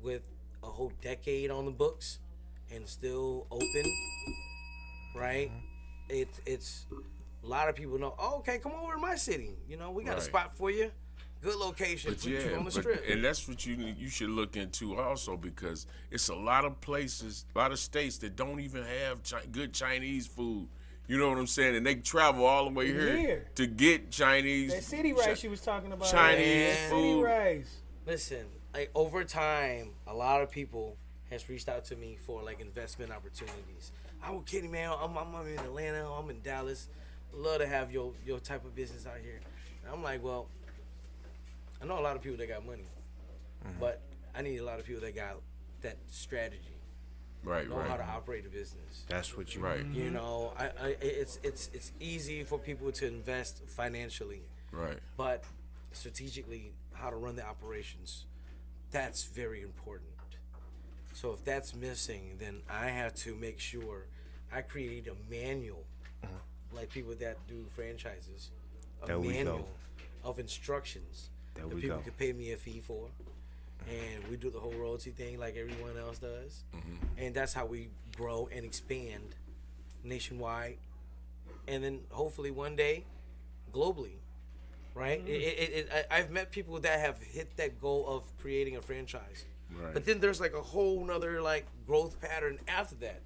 D: with a whole decade on the books and still open, right? It's a lot of people know. Oh, okay, come over to my city. You know, we got a spot for you. Good location.
B: But
D: Put you on the strip.
B: and that's what you should look into also, because it's a lot of places, a lot of states that don't even have good Chinese food. You know what I'm saying? And they travel all the way here to get Chinese.
A: That city rice you was talking about.
B: Chinese food.
A: City rice.
D: Listen, like over time, a lot of people has reached out to me for like investment opportunities. I was kidding, man. I'm in Atlanta. I'm in Dallas. Love to have your type of business out here. And I'm like, well, I know a lot of people that got money, but I need a lot of people that got that strategy.
B: Right,
D: know how to operate a business.
C: That's what you
B: Right.
D: You know, it's easy for people to invest financially,
B: Right.
D: but strategically, how to run the operations, that's very important. So if that's missing, then I have to make sure I create a manual, like people that do franchises, manual of instructions that people can pay me a fee for. And we do the whole royalty thing like everyone else does. And that's how we grow and expand nationwide. And then hopefully one day, globally, right? I've met people that have hit that goal of creating a franchise.
B: Right.
D: But then there's like a whole nother like growth pattern after that.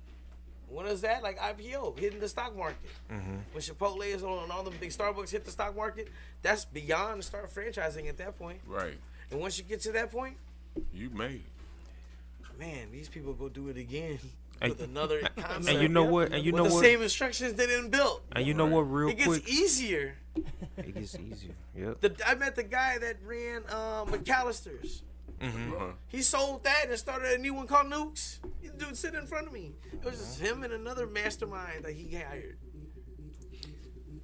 D: When is that? Like IPO, hitting the stock market. When Chipotle is on and all the big Starbucks hit the stock market, that's beyond start franchising at that point.
B: Right.
D: And once you get to that point,
B: You made it.
D: man, these people go do it again with another concept.
C: And you know what? And you know
D: with the
C: what?
D: same instructions they didn't build.
C: And you know what? Real
D: It gets
C: quick,
D: easier.
C: it gets easier. Yep.
D: I met the guy that ran McAllister's.
B: Uh-huh.
D: He sold that and started a new one called Nukes. The dude sitting in front of me. It was just him and another mastermind that he hired.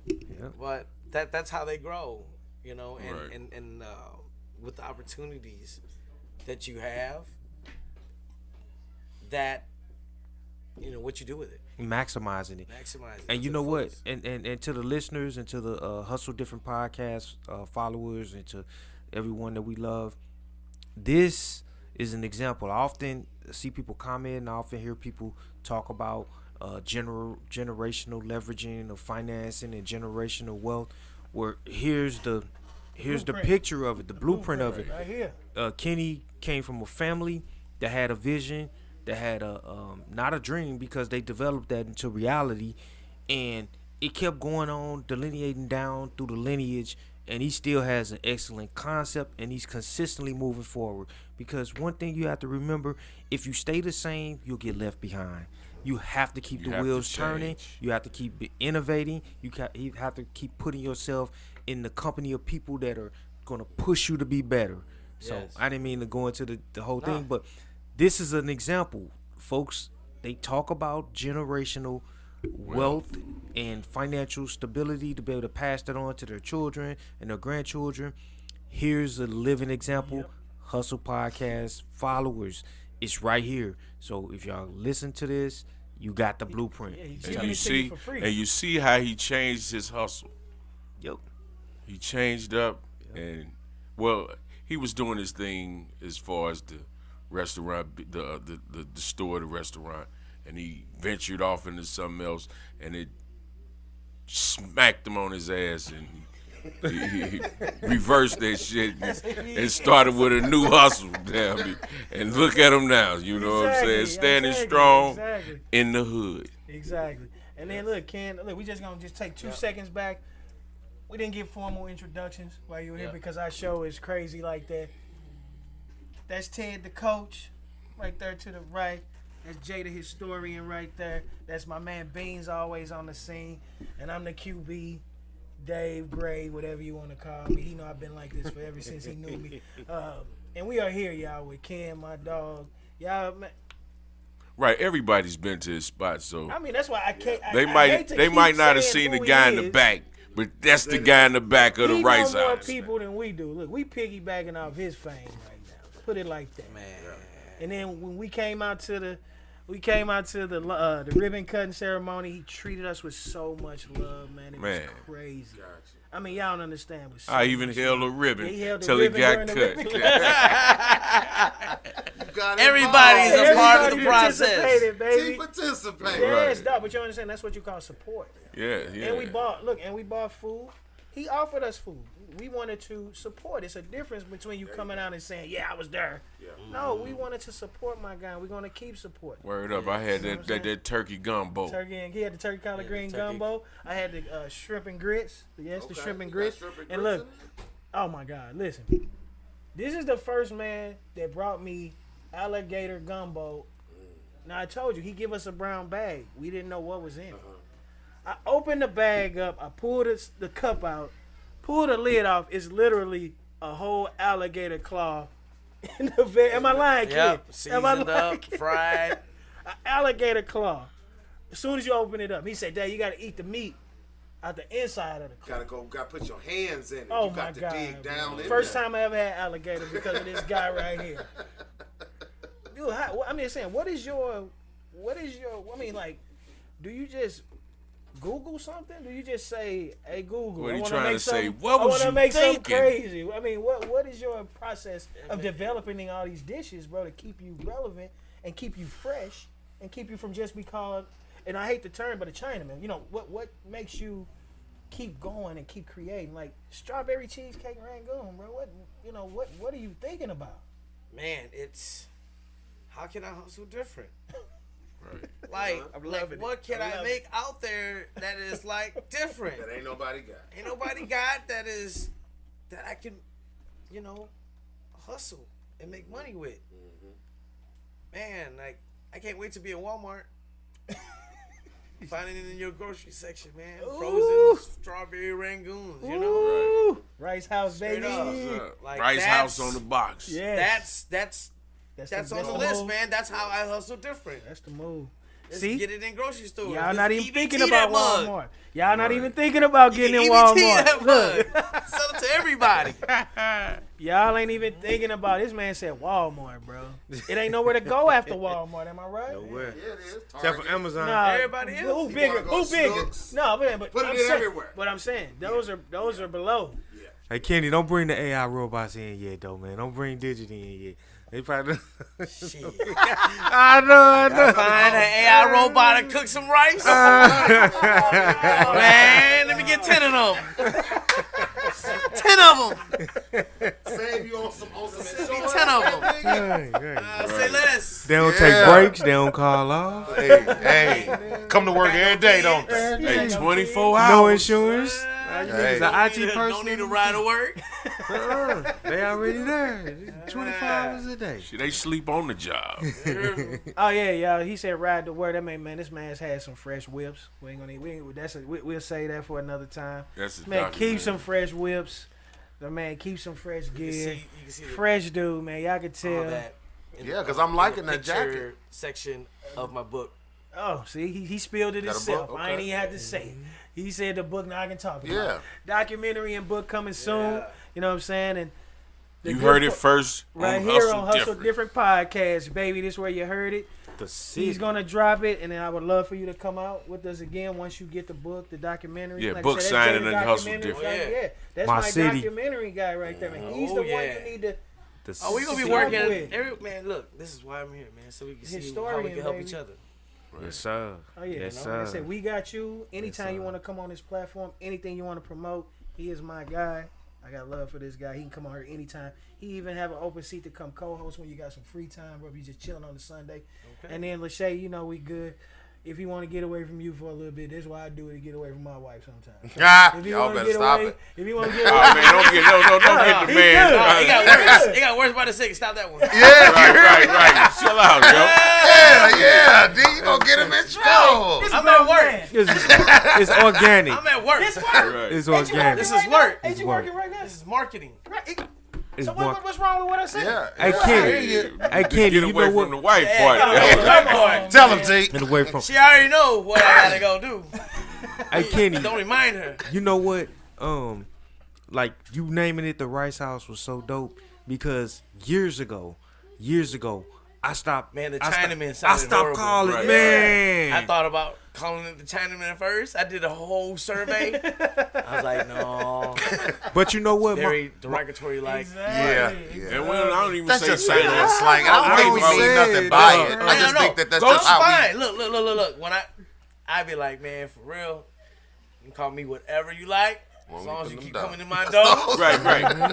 C: Yep.
D: But that's how they grow, you know,
B: Right.
D: and with the opportunities that you have, that, you know, what you do with it.
C: Maximizing it.
D: Maximize it.
C: And you
D: to
C: know
D: the
C: what?
D: fullest.
C: And to the listeners and to the Hustle Different podcast followers and to everyone that we love, this is an example. I often see people comment. I often hear people talk about generational leveraging of financing and generational wealth. Where here's the picture of it, the blueprint of it.
A: Right here.
C: Kenny came from a family that had a vision, that had a not a dream, because they developed that into reality, and it kept going on, delineating down through the lineage, and he still has an excellent concept, and he's consistently moving forward. Because one thing you have to remember, if you stay the same, you'll get left behind. You have to keep
B: You
C: the
B: have to
C: wheels turning.
B: change.
C: You have to keep innovating. You have to keep putting yourself in the company of people that are going to push you to be better. So
D: Yes.
C: I didn't mean to go into the whole thing, but this is an example, folks. They talk about generational wealth and financial stability to be able to pass that on to their children and their grandchildren. Here's a living example. Hustle Podcast followers, it's right here. So if y'all listen to this, you got the blueprint.
A: Yeah, he's
B: And
A: giving
B: you
A: it to you
B: see,
A: for free.
B: and you see how he changed his hustle.
C: Yep.
B: He changed up, and well, he was doing his thing as far as the restaurant, the store, the restaurant, and he ventured off into something else, and it smacked him on his ass, and he reversed that shit and started with a new hustle. Damn it! And look at him now. You know what I'm saying? Standing strong in the hood.
A: Exactly. And then look, Ken, we just gonna take 2 seconds back. we didn't get formal introductions while you were here
D: Yeah.
A: because our show is crazy like that. That's Ted, the coach, right there to the right. That's Jay, the historian, right there. That's my man Beans, always on the scene, and I'm the QB, Dave Gray, whatever you want to call me. He know I've been like this for ever since he knew me. And we are here, y'all, with Ken, my dog. Y'all, man,
B: Right, everybody's been to his spot, so
A: I mean that's why I can't.
B: they
A: I
B: might
A: hate to
B: they
A: keep
B: might not have
A: saying
B: seen the
A: who
B: guy
A: he
B: in the
A: is.
B: back, but that's the guy in the back of the
A: He
B: Rice
A: know more
B: House.
A: people than we do. Look, we piggybacking off his fame right now. Put it like that.
D: Man.
A: And then when we came out to the the ribbon cutting ceremony, he treated us with so much love, man. It was crazy. I mean, y'all don't understand. With so
B: I even
A: much
B: held a
A: love.
B: ribbon
A: Yeah, he held the
B: till it
A: ribbon
B: got
A: during the ribbon
B: cut.
D: Everybody's a part of the process.
A: Participated, baby.
E: He participated.
A: Yes,
B: Right.
A: dog, but you understand that's what you call support.
B: Yeah, yeah.
A: And we bought food. He offered us food. We wanted to support. It's a difference between you coming out and saying, "Yeah, I was there." Yeah. No, we wanted to support my guy. We're gonna keep supporting.
B: Word up! I had
A: You know what I'm
B: that turkey gumbo.
A: Turkey and he had the turkey collard green
D: turkey.
A: gumbo. I had the shrimp and grits. Yes, the shrimp and
E: You got
A: grits.
E: shrimp and
A: And
E: grits
A: look, oh my God, listen. This is the first man that brought me alligator gumbo. Now I told you he give us a brown bag. We didn't know what was in it. I opened the bag up. I pulled the cup out, pulled the lid off. It's literally a whole alligator claw in the bag. Am I lying, kid?
D: Yep.
A: Am I
D: Seasoned
A: lying,
D: up,
A: kid?
D: fried.
A: An alligator claw. As soon as you open it up, he said, "Dad, you got to eat the meat out the inside of the claw."
E: Gotta put your hands in it.
A: Oh
E: you got
A: my
E: to
A: God!
E: dig down
A: bro.
E: in
A: First
E: there.
A: time I ever had alligator because of this guy right here. Dude, I'm just saying, what is your? I mean, like, do you just Google something? Do you just say, "Hey Google"?
B: What
A: I
B: he
A: wanna
B: trying
A: make
B: to say?
A: something-
B: What
A: I
B: was
A: wanna
B: you
A: make something
B: thinking?
A: crazy. I mean, what is your process of developing all these dishes, bro, to keep you relevant and keep you fresh and keep you from just be called? And I hate the term, but a Chinaman. You know what makes you keep going and keep creating? Like strawberry cheesecake Rangoon, bro. What are you thinking about?
D: Man, it's how can I hustle different?
B: Right.
D: Like,
A: I'm loving it.
D: what can
A: I
D: I
A: love
D: make out there that is like different?
E: That ain't nobody got.
D: Ain't nobody got that I can, hustle and make money with. Man, like I can't wait to be in Walmart. Finding it in your grocery section, man.
A: Ooh.
D: Frozen strawberry rangoons, you know.
A: Ooh, Rice House,
D: Straight
A: baby.
D: up.
B: What's up?
D: Like,
B: Rice
D: that's-
B: House on the box.
A: Yes.
D: That's on the list, man. That's how I hustle different.
A: That's the move.
D: Let's
A: See?
D: get it in grocery stores.
A: Y'all
D: Let's
A: not even
D: EBT
A: thinking
D: that
A: about
D: mug.
A: Walmart. Y'all not even thinking about getting in
D: EBT
A: Walmart.
D: that
A: Look,
D: mug. Sell it to everybody.
A: y'all ain't even thinking about. This man said Walmart, bro. It ain't nowhere to go after Walmart. Am I right?
C: Nowhere.
E: Yeah, it is.
C: Except
E: Target.
C: for Amazon.
A: Nah,
D: Everybody else.
A: Who
E: You
A: bigger?
E: wanna go
A: Who bigger?
E: Snooks?
A: No, but
E: Put it
A: I'm
E: in
A: saying,
E: everywhere.
A: But I'm saying those are below.
C: Hey, Kenny, don't bring the AI robots in yet, though, man. Don't bring Digit in yet. They probably.
D: Shit.
C: I know.
D: Find an AI robot to cook some rice. Man, let me get 10 of them. 10 of them.
E: Save you on some
D: Send me
E: insurance.
D: 10 of them.
C: Hey, hey.
D: Say less.
C: They don't
E: Yeah.
C: take breaks. They don't call off.
E: Hey, come to work every day, don't they?
B: Hey, 24
C: No
B: hours.
C: insurance.
E: Hey.
C: It's an IT person.
D: Don't need to ride to work.
C: They already there. 24 hours a day.
B: Shit, they sleep on the job.
A: Oh yeah, y'all. He said ride to work. That man, this man's had some fresh whips. We ain't gonna. We'll say that for another time.
B: That's a
A: Man,
B: documentary.
A: keep some fresh whips. The man keep some fresh
D: You
A: gear.
D: can see the,
A: Fresh dude, man. Y'all can
D: all
A: tell.
D: that. in
E: Yeah,
D: the-
E: 'cause I'm
D: in
E: liking
D: the
E: that jacket.
D: picture section of my book.
A: Oh, see, he spilled it
E: Got a
A: himself.
E: book?
A: I ain't
E: Okay.
A: even had to say it. He said the book. Now I can talk about
E: Yeah.
A: it. Documentary and book coming soon.
D: Yeah.
A: You know what I'm saying? And the
B: You
A: good
B: heard it
A: part-
B: first
A: right
B: on
A: here
B: Hustle
A: on Hustle
B: Different.
A: Different Podcast, baby. This is where you heard it. He's gonna drop it, and then I would love for you to come out with us again once you get the book, the documentary.
B: Yeah,
A: Like I
B: book
A: said, that's
B: signing
A: Jay the
B: and Hustle
A: documentary.
B: Different.
A: Like,
D: Oh, yeah.
A: yeah, that's
C: My
A: my
C: city.
A: documentary guy right there, man. He's
D: Oh,
A: the one
D: yeah.
A: you need to.
D: Oh, we gonna be
A: See,
D: working.
A: with.
D: Man, look, this is why I'm here, man. So we can see how
A: Historian,
D: we can help
A: baby.
D: each other.
C: Yes, sir.
A: Oh yeah,
C: Yes,
A: like I
C: sir.
A: said, we got you. Anytime you
C: sir.
A: want to come on this platform, anything you want to promote, he is my guy. I got love for this guy. He can come on here anytime. He even have an open seat to come co-host when you got some free time, bro. If you just chilling on the Sunday.
D: Okay.
A: And then Lachey, you know we good. if he want to get away from you for a little bit, that's why I do it to get away from my wife sometimes.
E: Ah,
A: If he
E: y'all
A: want to
E: better
A: get
E: stop
A: away,
E: it.
A: if he want to get
B: Oh
A: away,
B: man, don't get the man.
D: It got worse. It got worse by the second. Stop that one.
B: Right. Chill out, yo.
E: Yeah, D, you gonna get him in trouble.
A: This
D: I'm
A: grown
D: at work.
A: man.
C: It's organic.
D: I'm at work.
A: This work.
B: Right.
C: It's
A: Ain't you
C: organic.
A: working
D: This
A: right
D: is
A: now?
D: work.
A: Ain't you
C: It's
A: working right now?
D: This is marketing.
A: Right.
C: It's
A: So
C: work.
A: what's wrong with what I said?
E: Yeah.
C: Hey, Kenny. Hey, Kenny,
B: Get
C: you
B: away
C: know
B: from the
C: what?
B: white part.
D: Come on.
E: Tell him, T.
C: Get away from.
D: She already know what I gotta go do.
C: Hey, Kenny,
D: Don't remind her.
C: you know what? Like you naming it the Rice House was so dope because years ago, I stopped.
D: Man, the
C: I sto-
D: Chinaman
C: I
D: sounded
C: stopped
D: horrible.
C: calling,
B: Right.
C: man.
D: I thought about calling it the Chinaman first. I did a whole survey. I was like, no,
C: But you know what?
D: very derogatory. Like,
E: Yeah.
B: And when I don't even
E: That's
B: say
E: just saying
B: China.
E: slang. I don't think we
C: don't
E: mean
C: say
E: nothing by it.
C: no.
E: I just think that that's
D: Go
E: just how
D: fine. Look. When I be like, man, for real, you can call me whatever you like, as long as you keep coming to my door.
B: Right.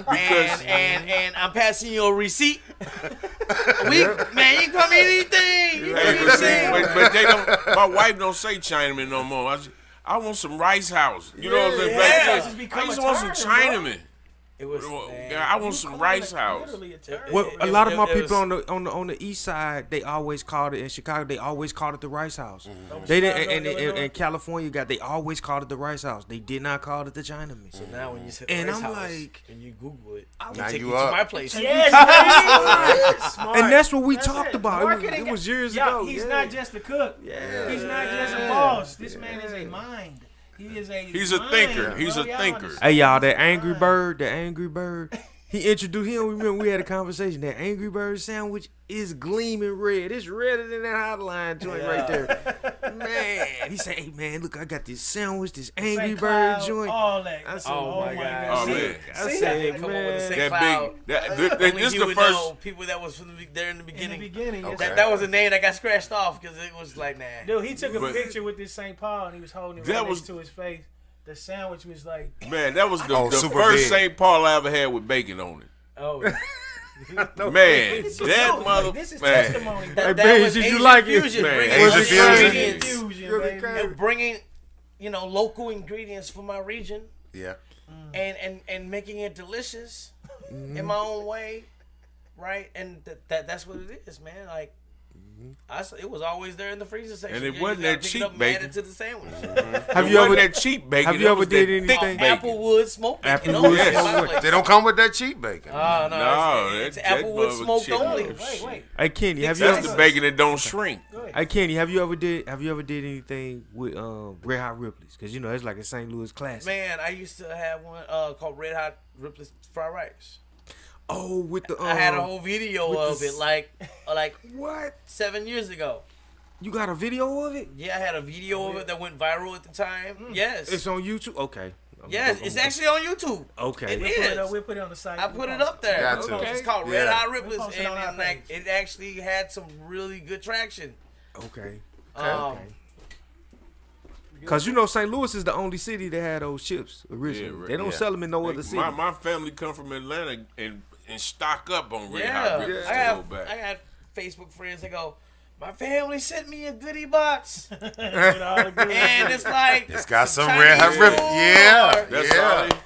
B: Because
D: And I'm passing you a receipt. Man, you can call me anything. You can
B: Hey,
D: call me
B: but, see,
D: anything.
B: but they don't. My wife don't say Chinaman no more. I want some Rice House. You know what I'm saying?
D: Yeah.
B: Back
A: It's
B: then,
A: become
B: I used
A: a
B: to want some
A: term, bro.
B: Chinaman.
D: It was. Man.
B: Yeah, I want some Rice House.
A: Literally a term.
C: Well, a lot of my
D: it was-
C: people on the east side, they always called it in Chicago. They always called it the Rice House.
B: Mm-hmm.
C: They didn't,
A: Chicago,
C: and
A: Illinois.
C: in California, they always called it the Rice House. They did not call it the Chinaman.
D: So now when you said
C: And
D: Rice
C: I'm
D: House
C: like-
D: and you Google it,
E: Now
D: it take
E: you
D: you to
E: up.
D: my place.
A: Yes, man. Smart.
C: And that's what we
A: That's
C: talked
A: it.
C: about.
A: Marketing-
C: It was years
A: Yo,
C: ago.
A: He's
C: yeah.
A: not just a cook.
C: Yeah.
A: He's not just a boss. This man is a mind. He is a.
B: He's a
A: mind,
B: thinker.
A: bro.
B: He's a
A: Y'all
B: thinker.
A: understand?
C: Hey y'all, that
A: He's a
C: Angry
A: mind.
C: Bird. He introduced him. Remember we had a conversation. That Angry Bird sandwich is gleaming red. It's redder than that hotline joint right there. Man, he said, "Hey man, look, I got this sandwich, this Angry
A: St.
C: Bird
A: Cloud,
C: joint."
A: all that.
C: I said,
D: Oh my God.
B: Oh, man.
C: I
D: See,
C: said,
D: they come up with the
C: man.
D: St.
B: That
D: Cloud.
B: big.
D: Only
B: This is
D: you
B: the
D: would
B: first.
D: know people that was from there in the
A: In the
D: beginning.
A: beginning, yes,
E: Okay.
A: sir.
D: That was a name that got scratched off because it was like, nah.
A: Dude, he took a
B: But-
A: picture with this St. Paul and he was holding it
B: That
A: right
B: was-
A: next to his face. The sandwich was like,
B: Man, that was the
E: super
B: first
E: big.
B: St. Paul I ever had with bacon on it.
D: Oh,
B: Man,
A: this is
B: that
A: dope.
B: mother.
A: This is
B: Man.
A: testimony.
C: Hey,
D: that
C: Ben,
D: was
C: did you
D: Asian
C: like it?
D: fusion,
B: Man,
D: bringing
E: Asian
D: Asian
E: fusion.
D: ingredients
A: Fusion, baby.
D: and bringing, local ingredients from my region
E: Yeah.
D: and making it delicious in my own way, right? And that's what it is, man. Like, it was always there in the freezer section.
B: And it
D: You
B: wasn't
D: gotta
B: that
D: pick
B: cheap
D: it up and
B: bacon.
D: add it to the sandwich.
C: Have
B: It
C: you ever
B: wasn't that cheap bacon.
C: have you
B: it
C: ever
B: was
C: did
B: that thick
C: anything-
B: bacon.
D: Applewood smoked bacon.
C: Applewood
D: only in
B: smoked
D: my
C: bacon.
D: place.
E: They don't come with that cheap bacon.
D: No,
B: No,
D: it's
B: that
D: Applewood
B: mother
D: smoked
B: chicken.
D: only.
A: Wait.
C: Hey Kenny, have you
B: That's
C: ever
B: the bacon that don't shrink.
C: Hey Kenny, have you ever did anything with Red Hot Ripley's? Because it's like a St. Louis classic.
D: Man, I used to have one called Red Hot Ripley's Fried Rice.
C: Oh, with the
D: I had a whole video
C: with
D: of
C: the
D: it like
C: what?
D: 7 years ago.
C: You got a video of it?
D: Yeah, I had a video of it that went viral at the time. Yes.
C: It's on YouTube. Okay.
D: Yes, it's actually on YouTube.
C: Okay.
D: It
A: We'll put it up.
D: is.
A: We'll put it on the site.
D: I put it up there.
E: Got to.
D: It's called Red
E: Yeah.
D: Hot Ripley's,
A: We'll post it on our
D: and like
A: page.
D: it actually had some really good traction.
C: Okay.
D: Um,
C: Cause St. Louis is the only city that had those chips originally.
B: Yeah, right.
C: They don't
E: Yeah.
C: sell them in no other city.
B: My family come from Atlanta and stock up on Red
D: Yeah,
B: Hot Ripley's to go back.
D: I got Facebook friends that go, my family sent me a goodie box,
A: With all the good
D: and it's like
E: It's got some
D: Chinese
E: Red Hot
D: food
E: Ripley. Yeah.
D: or-
B: That's
E: Yeah.
B: all they.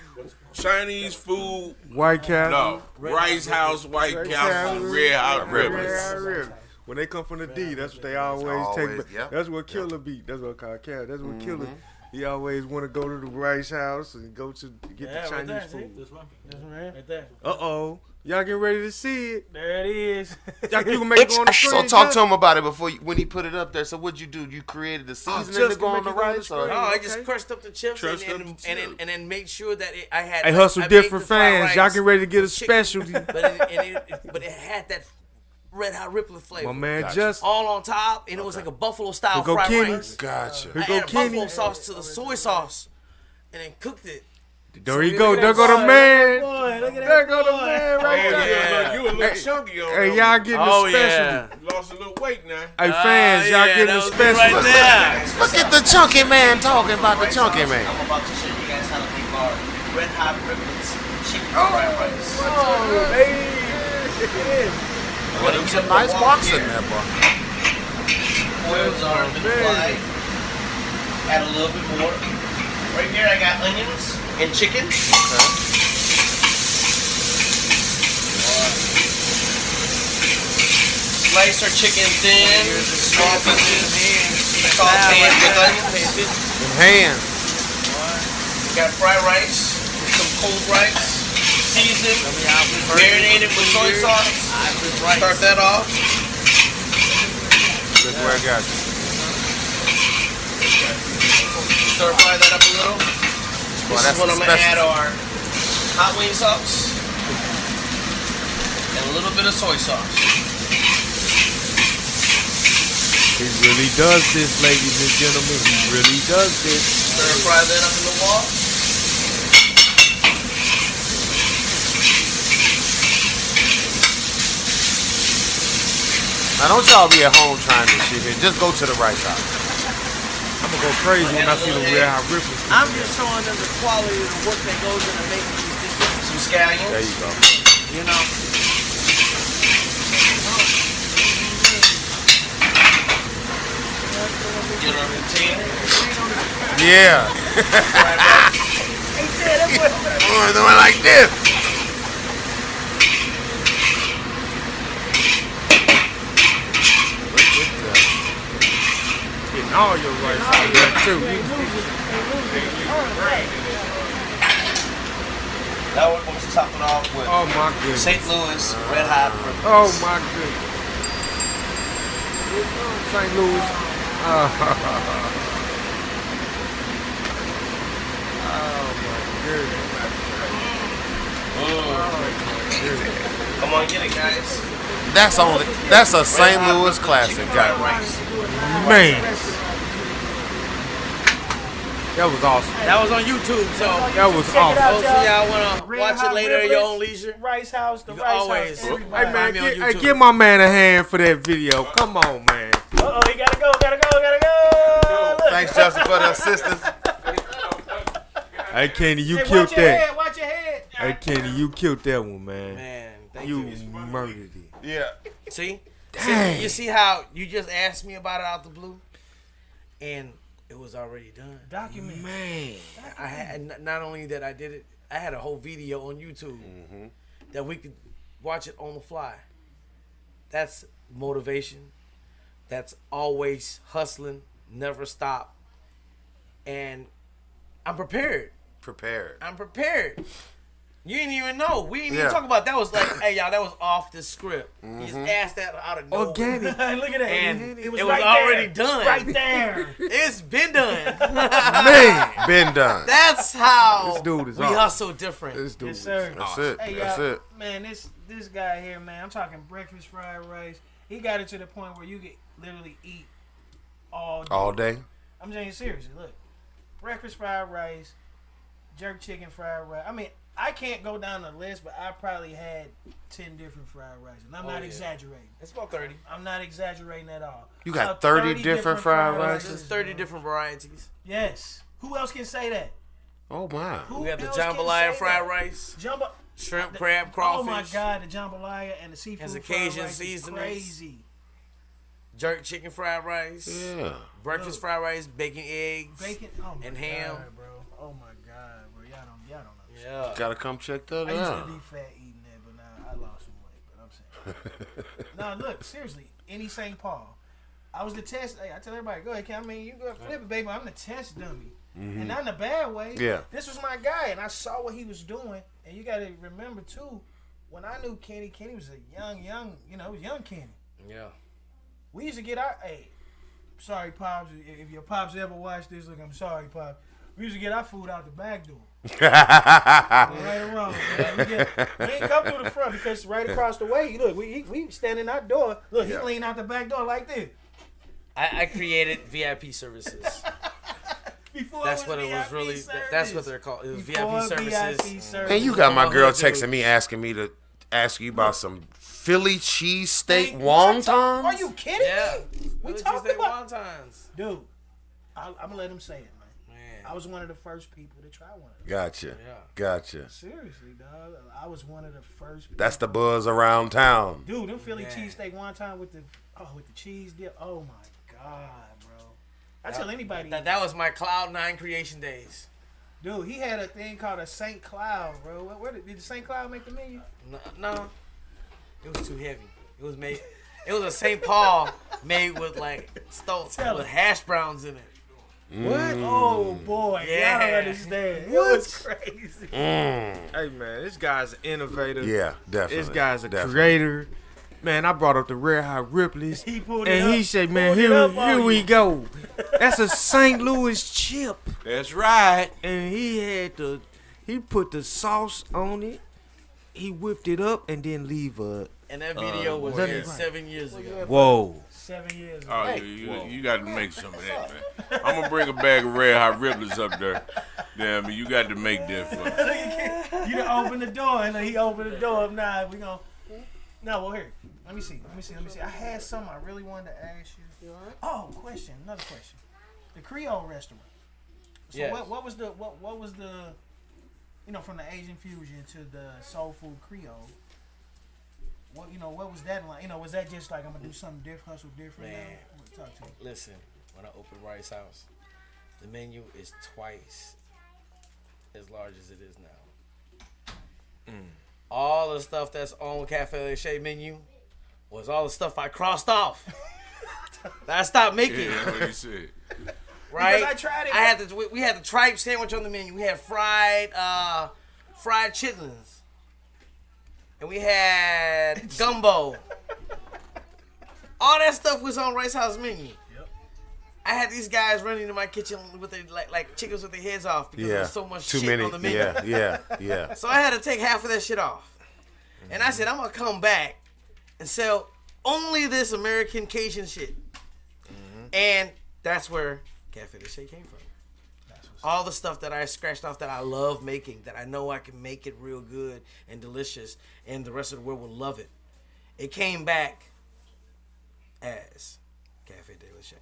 B: Chinese food,
C: White Castle.
B: no. Rice House, White Castle, Red Hot Ripley's.
C: When they come from the D, that's what they always,
E: Always,
C: take.
E: yep.
C: That's what Killer beat. That's what called Cal. That's what Killer. He always want to go to the Rice House and go to get
D: Yeah,
C: the
D: right there,
C: Chinese
D: see?
C: food.
A: That's right.
D: right there.
C: Y'all get ready to see it.
A: There it is.
C: Y'all you can make it on the screen.
E: So talk to him about it before when he put it up there. So what'd you do? You created the seasoning
C: just
E: to go
C: gonna
E: on the
C: make it on the
E: rice?
C: screen.
E: Or?
D: No, I
C: Okay.
D: just crushed up the chips
B: Crushed
D: and
B: up the chips.
D: then made sure that I had.
C: Hey, Hustle
D: I made
C: different
D: the fried
C: fans. Y'all
D: rice
C: get ready to get a
D: with chicken,
C: specialty.
D: but it had that Red Hot Ripley flavor.
C: My man,
E: Gotcha.
C: just
D: all on top, and it was like a buffalo style
C: Here go
D: fried
C: Kenny.
D: rice.
E: Gotcha.
C: Here
D: I
C: go
D: added
C: Kenny.
D: buffalo sauce to the soy sauce, and then cooked it.
C: There you
D: So
C: go.
D: here
C: There
D: goes
C: go the man.
A: Boy, look at
C: There
A: that.
C: go the
A: boy.
C: man right
B: Hey,
C: there.
B: you a little chunky on
C: Hey,
B: them.
C: y'all getting
D: Oh
C: the
D: yeah.
C: specialty.
B: You lost a little weight now.
C: Hey, fans, y'all getting
D: that
C: the
D: was me
C: specialty.
D: right there.
E: Look at the chunky man talking about the chunky man.
F: I'm about to show you guys how to make our Red Hot Ripley's chicken fried rice.
E: Well, them some nice boxing there, bro.
F: oils are been applied. Add a little bit more. Right here I got onions and chicken. Slice our chicken thin, small pieces, saute it with onions.
C: And hands.
F: Got fried rice, some cold rice, seasoned, marinated with soy sauce. Start that off.
C: That's where I got you.
F: Stir fry that up a little. This is what I'm gonna add our hot wing sauce and a little bit of soy sauce.
C: He really does this, ladies and gentlemen. He really does this.
F: Stir fry that up in the wok.
E: Now don't y'all be at home trying this shit. Man. Just go to the right side.
C: I'm gonna go crazy when I see the way I rip it.
D: I'm just showing them the quality of the work that goes into making these dishes.
F: Some scallions.
E: There you go.
D: You know.
F: Get our potato.
E: Yeah. Oh, doing like this.
C: Getting all your rice out there too.
F: Now we're going to top it off with
C: Oh my goodness.
F: St. Louis Red Hot Ripples.
C: Oh my goodness. St. Louis. Oh my goodness.
F: Come on, get it, guys.
E: That's a St. Louis classic, guys.
C: Man. That was awesome.
D: That was on YouTube, so
C: That was
A: Check it out,
C: awesome.
D: hopefully y'all wanna
A: Red
D: watch
A: Hot
D: it later at your
A: Riblets,
D: own leisure.
A: Rice House, the
D: You
A: Rice
D: always-
A: House.
C: Hey
A: Everybody.
C: man,
D: Find me on
C: hey,
D: YouTube.
C: give my man a hand for that video. Come on, man.
A: Uh-oh, he gotta go, gotta go, gotta go. Look.
E: Thanks, Justin, for the assistance.
C: Hey Kenny, you
A: Hey,
C: killed
A: watch your
C: that.
A: head, watch your head.
C: Hey Kenny, you killed that one, man.
D: Man, thank
C: You
D: you.
C: murdered it.
E: Yeah.
D: See?
C: Dang.
D: You see how you just asked me about it out the blue? And it was already done.
A: Document.
C: Man.
D: I had not only that I did it, I had a whole video on YouTube that we could watch it on the fly. That's motivation. That's always hustling, never stop. And I'm prepared.
E: Prepared.
D: I'm prepared. You didn't even know. We didn't
E: Yeah.
D: even talk about that. Was like, hey y'all, that was off the script. You just asked that out of nowhere.
C: Organic.
A: Look at that.
D: And
A: it was,
D: it was
A: right
D: already
A: there.
D: done.
A: Right there.
D: It's been done.
C: Man.
E: Been done.
D: That's how
C: This dude is
D: we
C: awesome.
D: hustle different.
C: This dude
A: Yes,
C: is
A: sir.
E: That's it.
A: Hey,
E: That's
A: y'all,
E: it.
A: man, this guy here, man, I'm talking breakfast fried rice. He got it to the point where you could literally eat all day.
E: All day.
A: I'm saying seriously, look. Breakfast fried rice, jerk chicken fried rice. I mean, I can't go down the list, but I probably had 10 different fried rice. And I'm not exaggerating.
D: It's about 30.
A: I'm not exaggerating at all.
E: You got
A: About
E: 30 different fried
D: There's
E: rices?
D: 30 different varieties.
A: Yes. Who else can say that?
E: Oh my.
A: Who
D: We got the
A: else can
D: jambalaya
A: say
D: fried
A: that?
D: rice,
A: Jumbo.
D: shrimp, crab, crawfish,
A: Oh my God, the jambalaya and the seafood
D: Has
A: fried
D: Cajun
A: rice is
D: seasonings.
A: crazy.
D: jerk chicken fried rice,
E: Yeah.
D: breakfast fried rice, bacon, eggs,
A: Bacon and
D: and ham.
A: God, bro. Oh my God, bro. Y'all don't know.
D: Yeah.
E: Gotta come check that
A: I used
E: out.
A: to be fat eating that, but now I lost some weight. But I'm saying, no, look, seriously, any St. Paul. I was the test. Hey, I tell everybody, go ahead, Cam. I mean, you go flip it, baby. I'm the test dummy, and not in a bad way.
E: Yeah.
A: This was my guy, and I saw what he was doing. And you got to remember too, when I knew Kenny, Kenny was a young, it was young Kenny.
D: Yeah.
A: We used to get our, sorry, Pops, if your Pops ever watch this, look, I'm sorry, Pops. We used to get our food out the back door. Right or wrong, man. We ain't come through the front because right across the way, look, we standing out door. Look, he lean out the back door like this.
D: I created VIP services.
A: Before
D: That's
A: it
D: what it was
A: VIP
D: really.
A: service.
D: That's what they're called. It was
A: Before
D: VIP services.
E: And you got my
D: All
E: girl
D: hood dudes.
E: texting me asking me to ask you about some Philly cheesesteak
A: Are
E: wontons.
A: you kidding
D: Yeah.
A: me? We
D: Philly
A: talked
D: cheesesteak
A: about,
D: wontons.
A: dude. I'm gonna let him say it, man.
D: Man.
A: I was one of the first people to try one of them.
E: Gotcha.
D: Yeah.
E: Gotcha.
A: Seriously, dog. I was one of the first.
E: That's the buzz around town.
A: Dude, them Philly
D: Man.
A: cheesesteak one time with the cheese dip. Oh my God. God, bro. I tell anybody,
D: That was my Cloud9 creation days.
A: dude, he had a thing called a St. Cloud, bro. Where did the St. Cloud make the menu?
D: No, it was too heavy. It was made. It was a St. Paul made with like with hash browns in it.
A: What? Oh boy,
D: Yeah.
A: y'all don't understand. It was crazy.
C: Hey man, this guy's an innovator.
E: Yeah, definitely.
C: This guy's a
E: Definitely.
C: creator. Man, I brought up the Red Hot Ripley's,
A: He pulled it
C: and
A: up.
C: he said, "Man,
A: Pulled it up on
C: here we
A: you.
C: go. That's a St. Louis chip."
B: That's right.
C: And he put the sauce on it. He whipped it up and then leave a.
D: And that video was
C: that
D: made
C: right?
D: 7 years ago.
C: Whoa.
A: 7 years.
B: Oh,
A: Hey,
B: you got to make some of that, man. I'm gonna bring a bag of Red Hot Ripley's up there. Damn, you got to make that for me.
A: you done opened the door, and he opened the door up now. We gonna. No, well here. Let me see. I had something I really wanted to ask you. Oh, question. Another question. The Creole restaurant. So
D: Yes.
A: what was the from the Asian fusion to the soul food Creole? What was that like? Was that just like I'm gonna do something different, hustle different?
D: Man.
A: Now? Talk to me.
D: Listen, when I opened Rice House, the menu is twice as large as it is now. All the stuff that's on Cafe Lachey menu was all the stuff I crossed off. that I stopped making.
B: Yeah, that's what he said.
D: Right?
A: Because I tried it.
D: We had the tripe sandwich on the menu. We had fried chitlins. And we had gumbo. All that stuff was on Rice House menu.
A: Yep.
D: I had these guys running into my kitchen with their, like chickens with their heads off because there was so much
E: Too
D: shit
E: many.
D: on the menu.
E: Yeah.
D: So I had to take half of that shit off. And I said, I'm going to come back and sell only this American Cajun shit. And that's where Cafe de Chez came from. All the stuff that I scratched off that I love making, that I know I can make it real good and delicious, and the rest of the world will love it. It came back as Cafe de la Chez.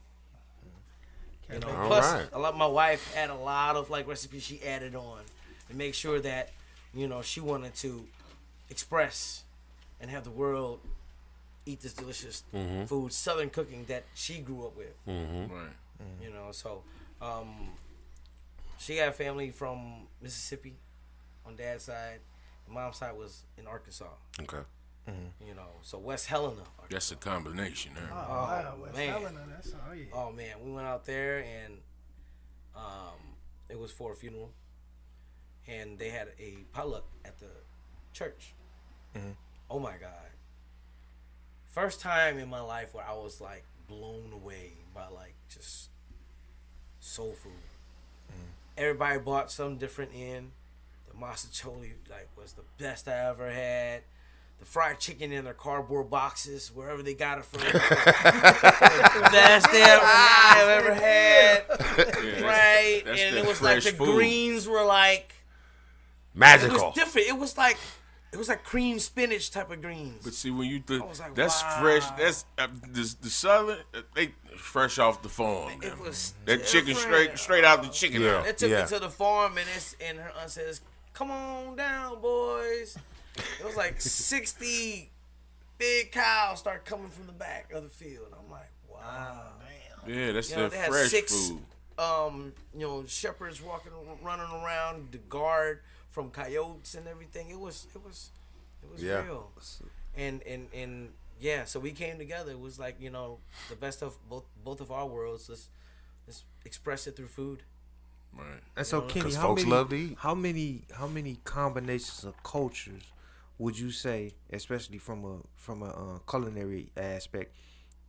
D: Plus,
E: right.
D: my wife had a lot of like recipes she added on to make sure that she wanted to express and have the world eat this delicious food, Southern cooking that she grew up with.
B: Right.
D: So. She got family from Mississippi on dad's side. Mom's side was in Arkansas.
E: Okay.
D: So West Helena. Arkansas.
B: That's a combination there.
A: Oh, wow. West
D: man.
A: Helena, that's yeah.
D: Oh man, we went out there and it was for a funeral, and they had a potluck at the church. Oh my God! First time in my life where I was like blown away by like just soul food. Everybody bought something different in. The masticholi was the best I ever had. The fried chicken in their cardboard boxes, wherever they got it from. The best I've ever had.
B: Yeah,
D: Right?
B: that's
D: And
B: that
D: it was like the
B: fresh food.
D: greens were like it
E: Magical.
D: was different. It was like cream spinach type of greens.
B: But see, when you
D: I was like,
B: that's
D: wow.
B: fresh. That's the southern. They fresh off the farm.
D: It
B: man.
D: was
B: That chicken
D: different.
B: straight out the chicken.
E: Yeah.
B: house.
D: They took
E: Yeah.
D: me to the farm and her aunt says, "Come on down, boys." It was like 60 big cows start coming from the back of the field. I'm like, wow.
B: Yeah, that's
D: You know,
B: that
D: they had
B: fresh
D: 6
B: food.
D: shepherds running around, the guard from coyotes and everything. It was
E: Yeah.
D: real. And yeah, so we came together. It was like, the best of both of our worlds. Let's express it through food.
B: Right.
C: And so, Kenny,
E: 'Cause
C: how
E: folks
C: many,
E: love to eat.
C: how many combinations of cultures would you say, especially from a culinary aspect,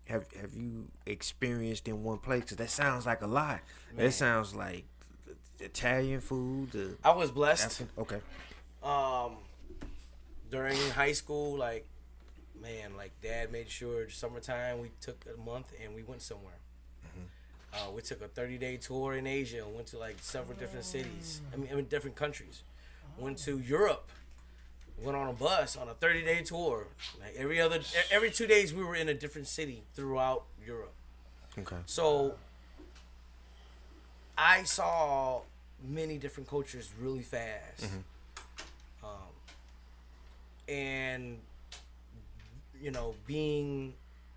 C: have you experienced in one place? Because that sounds like a lot.
D: Man.
C: That sounds like Italian food.
D: I was blessed.
C: Okay.
D: During high school, Dad made sure summertime we took a month and we went somewhere. We took a 30-day tour in Asia and went to several different cities. I mean, different countries. Went to Europe. Went on a bus on a 30-day tour. Every 2 days we were in a different city throughout Europe.
C: Okay.
D: So I saw many different cultures really fast. And being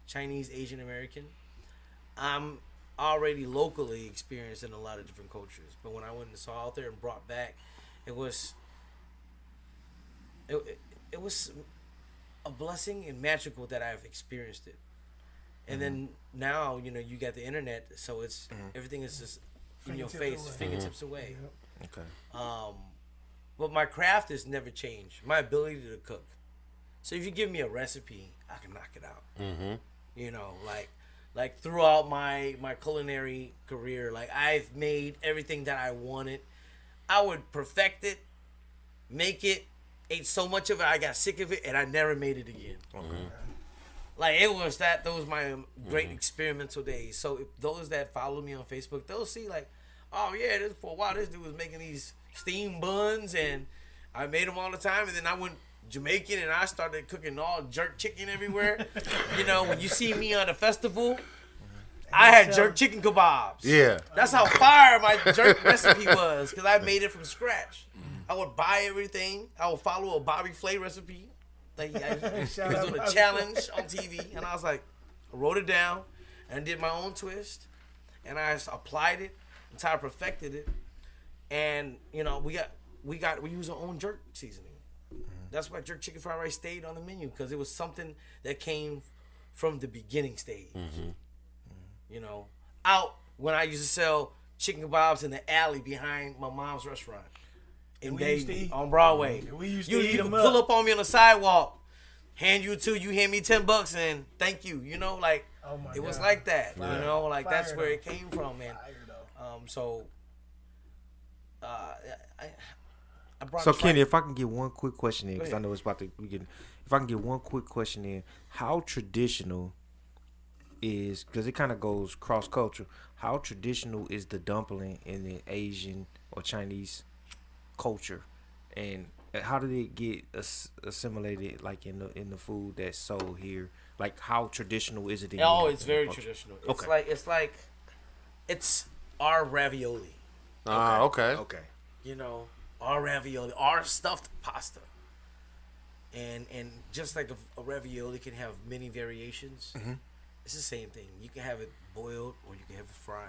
D: Chinese Asian American, I'm already locally experienced in a lot of different cultures. But when I went and saw out there and brought back, it was it was a blessing and magical that I've experienced it. And then now, you got the internet, so it's everything is just in your face, fingertips away.
C: Okay.
D: But my craft has never changed. My ability to cook. So if you give me a recipe, I can knock it out. Like throughout my culinary career, like I've made everything that I wanted. I would perfect it, make it, ate so much of it, I got sick of it, and I never made it again. Like those my great experimental days. So if those that follow me on Facebook, they'll see like, oh yeah, for a while this dude was making these steam buns, and I made them all the time, and then I went Jamaican and I started cooking all jerk chicken everywhere. When you see me on a festival, I had jerk chicken kebabs.
E: Yeah.
D: That's how fire my jerk recipe was, because I made it from scratch. I would buy everything. I would follow a Bobby Flay recipe. Like he was doing a challenge on TV, and I was like, I wrote it down and did my own twist, and I applied it until I perfected it. And we use our own jerk seasoning. That's why jerk chicken fried rice stayed on the menu, because it was something that came from the beginning stage. Out when I used to sell chicken kebabs in the alley behind my mom's restaurant in Dayton on Broadway.
A: We used to
D: You
A: eat
D: could
A: them
D: pull
A: up.
D: up on me on the sidewalk, hand you two, you hand me $10 and thank you.
A: Oh my
D: it was
A: God.
D: like that.
A: Fire.
D: That's
A: Fire
D: where
A: though.
D: it came from, man. So I brought.
C: So
D: Trey-
C: Kenny, if I can get one quick question in, because I
D: ahead.
C: know it's about to. If I can get one quick question in, how traditional is, because it kind of goes cross culture. How traditional is the dumpling in the Asian or Chinese culture, and how did it get assimilated like in the food that's sold here? Like how traditional is it?
D: It's very traditional. It's like it's our ravioli.
E: Okay.
C: Okay.
D: Our ravioli, our stuffed pasta. And just like a ravioli can have many variations, it's the same thing. You can have it boiled or you can have it fried.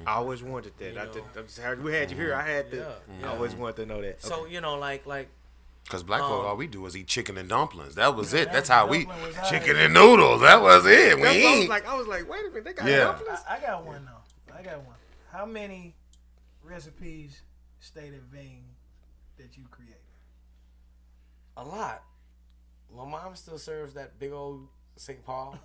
C: I always wanted that. I just heard we had you here. I had to.
D: Yeah.
C: I always wanted to know that.
D: So like
E: Because black folk, all we do is eat chicken and dumplings. That was it. That's
A: the
E: how we
A: dumpling was
E: chicken and noodles. That was it. We eat.
C: I was like, wait a minute, they got
E: Yeah.
C: dumplings.
A: I got one though. I got one. How many recipes stayed at Ving that you created?
D: a lot. My mom still serves that big old St. Paul,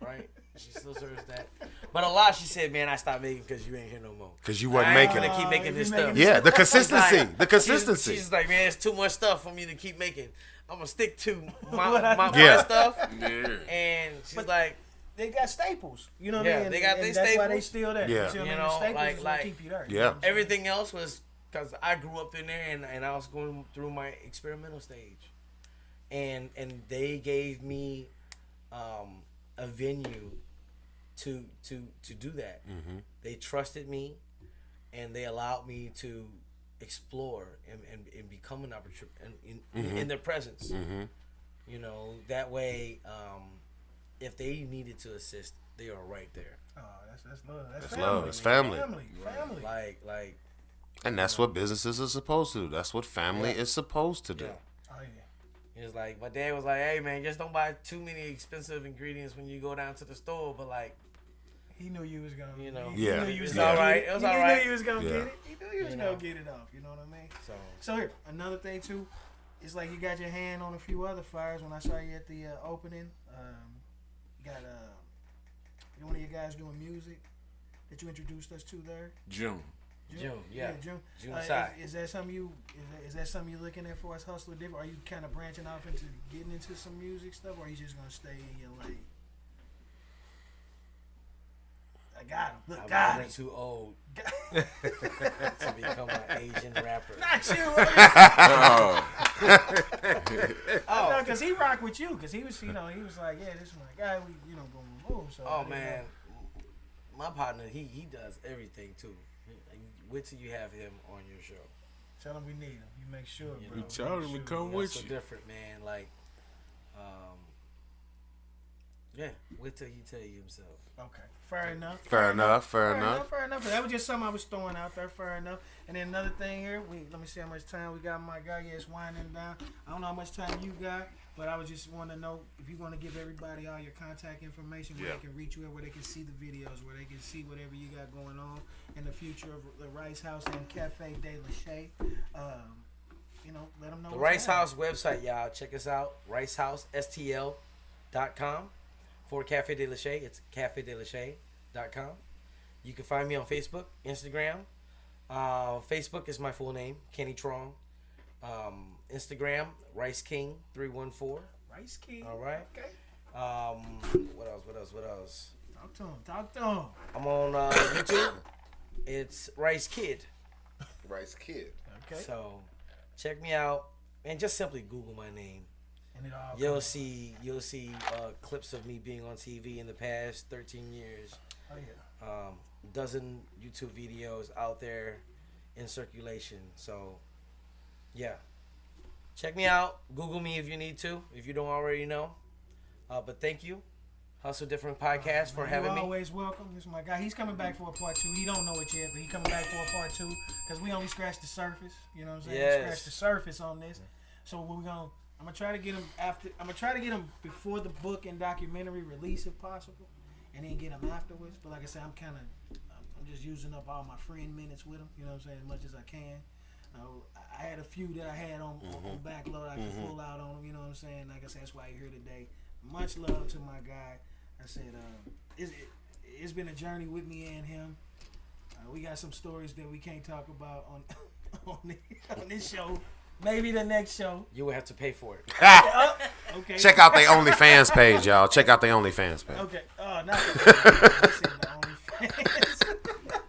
D: right? She still serves that. But a lot she said, man, I stopped making because you ain't here no more.
E: Because you wasn't
D: I ain't
E: making
D: gonna
E: it.
D: keep making this
A: you making
D: stuff.
A: this
E: Yeah, the
D: She's
E: consistency.
D: like-
E: The consistency.
D: She's like, man, it's too much stuff for me to keep making. I'm gonna stick to my
E: Yeah.
D: stuff.
B: Yeah.
D: And she's
A: But-
D: like,
A: They got staples. You know what I
D: Yeah,
A: mean?
D: they got
A: And
D: their
A: that's why they
D: staples.
A: still there.
E: Yeah.
A: See what I
D: You
A: mean?
D: know,
A: The staples
D: like-
A: is what
D: like-
A: keep you there.
E: Yeah.
D: everything else was because I grew up in there and I was going through my experimental stage, and they gave me a venue to do that.
E: Mm-hmm.
D: They trusted me, and they allowed me to explore and become an opportunity in their presence.
E: Mm-hmm.
D: You know, that way, if they needed to assist, they are right there.
A: Oh, that's love. That's
E: That's
A: family.
E: love. It's family.
A: Family.
D: Like
E: And that's what businesses are supposed to do. That's what family is supposed to do.
D: yeah.
A: Oh yeah.
D: It's like my dad was like, "Hey man, just don't buy too many expensive ingredients when you go down to the store." But like,
A: He knew you was gonna.
D: You know.
A: He
E: Yeah.
A: knew you was
D: It's
A: gonna
D: all
A: get
D: right.
A: it.
D: It was
A: He
D: all
A: knew
D: right.
A: you was gonna
E: Yeah.
A: get it. He knew you was
D: You
A: gonna
D: know.
A: get it off. You know what I mean?
D: so
A: So here, another thing too, it's like you got your hand on a few other fires. When I saw you at the opening, you got one of your guys doing music that you introduced us to there.
B: June.
D: June, yeah.
A: June.
D: June side.
A: Is that something is that something you're looking at for us, Hustler Different? Are you kind of branching off into getting into some music stuff, or are you just gonna stay in your lane? I got him. Look, got him.
D: I'm too old to become an Asian rapper.
A: Not you.
B: Oh.
A: No, because he rocked with you. Because he was like, yeah, this is my guy. We, boom, boom, boom. So I
D: Oh
A: didn't
D: man,
A: know.
D: my partner, he does everything too. Wait till you have him on your show.
A: Tell him we need him. You make sure,
D: You
A: bro.
D: know,
B: We told him to come
D: That's
B: with
D: so
B: you.
D: different, man. Like, Yeah, wait till he tell you himself.
A: Okay, fair enough.
E: Fair enough.
A: Fair enough. That was just something I was throwing out there. Fair enough. And then another thing here, let me see how much time we got. My guy, yeah, it's winding down. I don't know how much time you got, but I was just want to know if you want to give everybody all your contact information, where they can reach you at, where they can see the videos, where they can see whatever you got going on in the future of the Rice House and Cafe de la Shea. Let them know.
D: The Rice House website, y'all. Check us out. RiceHouseSTL.com. For Cafe de la Shea, it's cafedelashea.com. You can find me on Facebook, Instagram. Facebook is my full name, Kenny Truong. Instagram, Rice King 314.
A: Rice King.
D: All right.
A: Okay.
D: What else?
A: Talk to him.
D: I'm on YouTube. It's Rice Kid.
E: Rice Kid.
A: Okay.
D: So check me out and just simply Google my name.
A: And it all
D: You'll see clips of me being on TV in the past 13 years.
A: Oh yeah.
D: Dozen YouTube videos out there in circulation. So, yeah. Check me out. Google me if you need to, if you don't already know. But thank you, Hustle Different Podcast, for having me.
A: Always welcome. This is my guy. He's coming back for a part 2. He don't know it yet, but he's coming back for a part 2 because we only scratched the surface. You know what I'm saying?
D: Yes.
A: We scratched the surface on this. So I'm gonna try to get him before the book and documentary release if possible, and then get him afterwards. But like I said, I'm just using up all my friend minutes with him. You know what I'm saying? As much as I can. I had a few that I had on backload I could pull out on him. You know what I'm saying? Like I said, that's why you're here today. Much love to my guy. I said it's been a journey with me and him. We got some stories that we can't talk about on this show. Maybe the next show.
D: You will have to pay for it.
A: Okay.
E: Check out their OnlyFans page, y'all. Check out their OnlyFans page.
A: Okay. Oh, not the OnlyFans.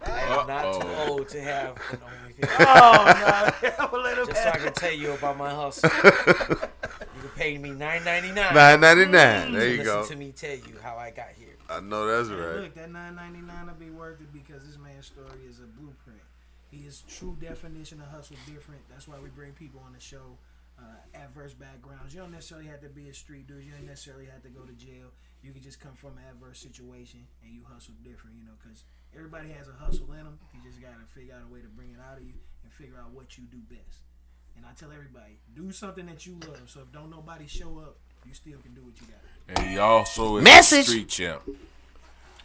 D: I am not too old to have an OnlyFans.
A: Oh, no.
D: Just so I can tell you about my hustle. You can pay me $9.99.
E: $9.99. There you
D: Listen
E: go.
D: to me tell you how I got here.
E: I know that's right.
A: Look, that $9.99 will be worth it because this man's story is a blueprint. He is true definition of hustle different. That's why we bring people on the show. Adverse backgrounds. You don't necessarily have to be a street dude. You don't necessarily have to go to jail. You can just come from an adverse situation and you hustle different, because everybody has a hustle in them. You just got to figure out a way to bring it out of you and figure out what you do best. And I tell everybody, do something that you love. So if don't nobody show up, you still can do what you got.
B: And he also is
E: Message.
B: a street champ.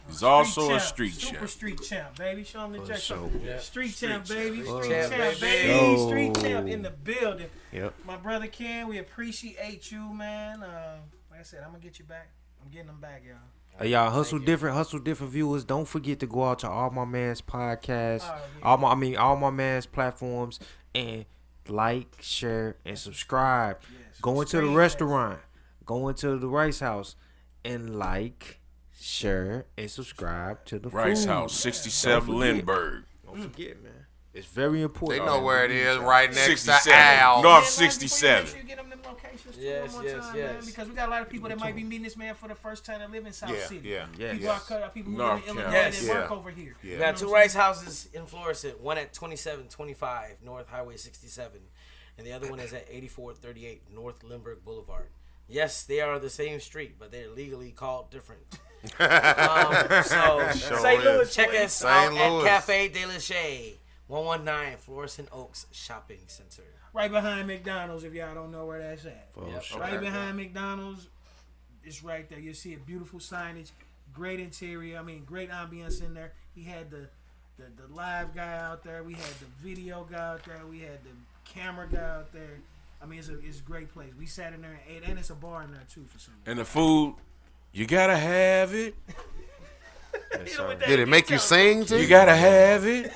B: He's also a street
A: Super
B: champ.
A: street champ, baby. Show him the check.
D: Yeah.
A: Street champ, baby.
D: Street
A: Street
D: champ,
A: champ,
D: baby.
A: baby.
C: Yo.
A: Street champ in the building.
C: Yep.
A: My brother Ken, we appreciate you, man. Like I said, I'm gonna get you back. I'm getting them back, y'all.
C: Hey, y'all, hustle different viewers. Don't forget to go out to All My Man's podcast,
A: Oh, yeah.
C: all my man's platforms, and like, share, and subscribe.
A: Yes.
C: Go into the
A: Screen
C: restaurant, go into the Rice House, and like, share, and subscribe to the
B: Rice
C: food.
B: House, 67
C: Don't forget.
B: Lindbergh.
C: Don't forget, man. It's very
E: They
C: important.
E: know where it is, right next
B: 67.
E: to Al.
B: North
A: Yeah,
B: 67.
A: Make sure you get them locations too
D: Yes,
A: one more
D: yes,
A: time,
D: yes.
A: man, because we got a lot of people that might be meeting this man for the first time that live in South City.
E: Yeah.
A: People are cut out. People who
B: North
A: live in Illinois
B: Carolina.
A: that work over here.
D: We
E: Yeah.
D: got two Rice Houses in Florissant. One at 2725 North Highway 67, and the other one is at 8438 North Lindbergh Boulevard. Yes, they are the same street, but they're legally called different. So
E: St. Louis,
D: check us
E: St.
D: out
E: Louis.
D: at Cafe de la Shea, 119 Florissant Oaks Shopping Center.
A: Right behind McDonald's, if y'all don't know where that's at.
D: Yep.
A: Right behind McDonald's, it's right there. You'll see a beautiful signage, great interior. I mean, great ambience in there. He had the live guy out there. We had the video guy out there. We had the camera guy out there. I mean, it's a great place. We sat in there and ate, and it's a bar in there too for some reason.
B: And the food, you gotta have it.
E: Did it make you sing too?
B: You gotta have it.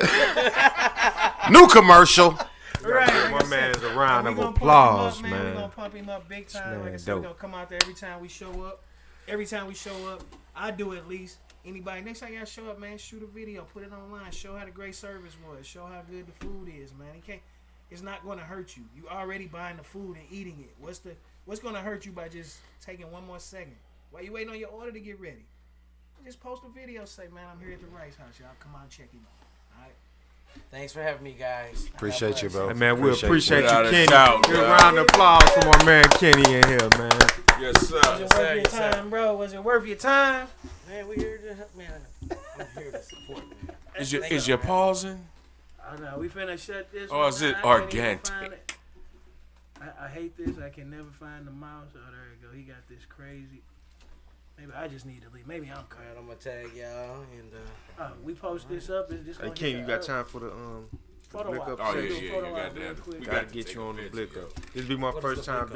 E: New commercial.
A: Right,
C: My
A: like I
C: man's
A: said,
C: a round
A: we
C: of
A: gonna pump him
C: applause,
A: up, We're
C: man.
A: gonna pump him up big time.
C: man
A: Like I said, we're
C: dope.
A: gonna come out there every time we show up. Every time we show up, I do at least. Anybody, next time y'all show up, man, shoot a video, put it online, show how the great service was, show how good the food is, man. It's not gonna hurt you. You already buying the food and eating it. What's gonna hurt you by just taking one more second? While you waiting on your order to get ready? Just post a video, say, man, I'm here at the Rice House, y'all. Come on, check him out. All right.
D: Thanks for having me, guys.
E: Appreciate you, bro.
C: Hey, man, we appreciate you,
B: Without a
C: Kenny.
B: doubt,
C: Good
B: man.
C: round of applause for my man Kenny in here, man.
B: Yes, sir.
A: it worth your time, bro? Was it worth your time?
D: Man, we here to help, man. I'm here to support, man.
B: Is your pausing?
A: I know. We finna shut this.
B: Or is it organic?
A: I hate this. I can never find the mouse. Oh, there you go. He got this crazy. Maybe I just need to leave. Maybe I'm crazy.
D: I'm gonna tag y'all and
A: we post this up. Is this
C: Hey, Ken, you got time for the
A: photo
C: blick
A: op?
C: up?
B: Oh
A: Do a
B: yeah,
A: photo
B: you
A: op
B: got
A: real
B: that.
A: quick.
B: We
C: Gotta
B: got to
C: get
B: take
C: you
B: a
C: on the
B: picture,
C: blick
B: yo.
C: up. This be my
D: What is
C: first
D: the
C: time
D: blick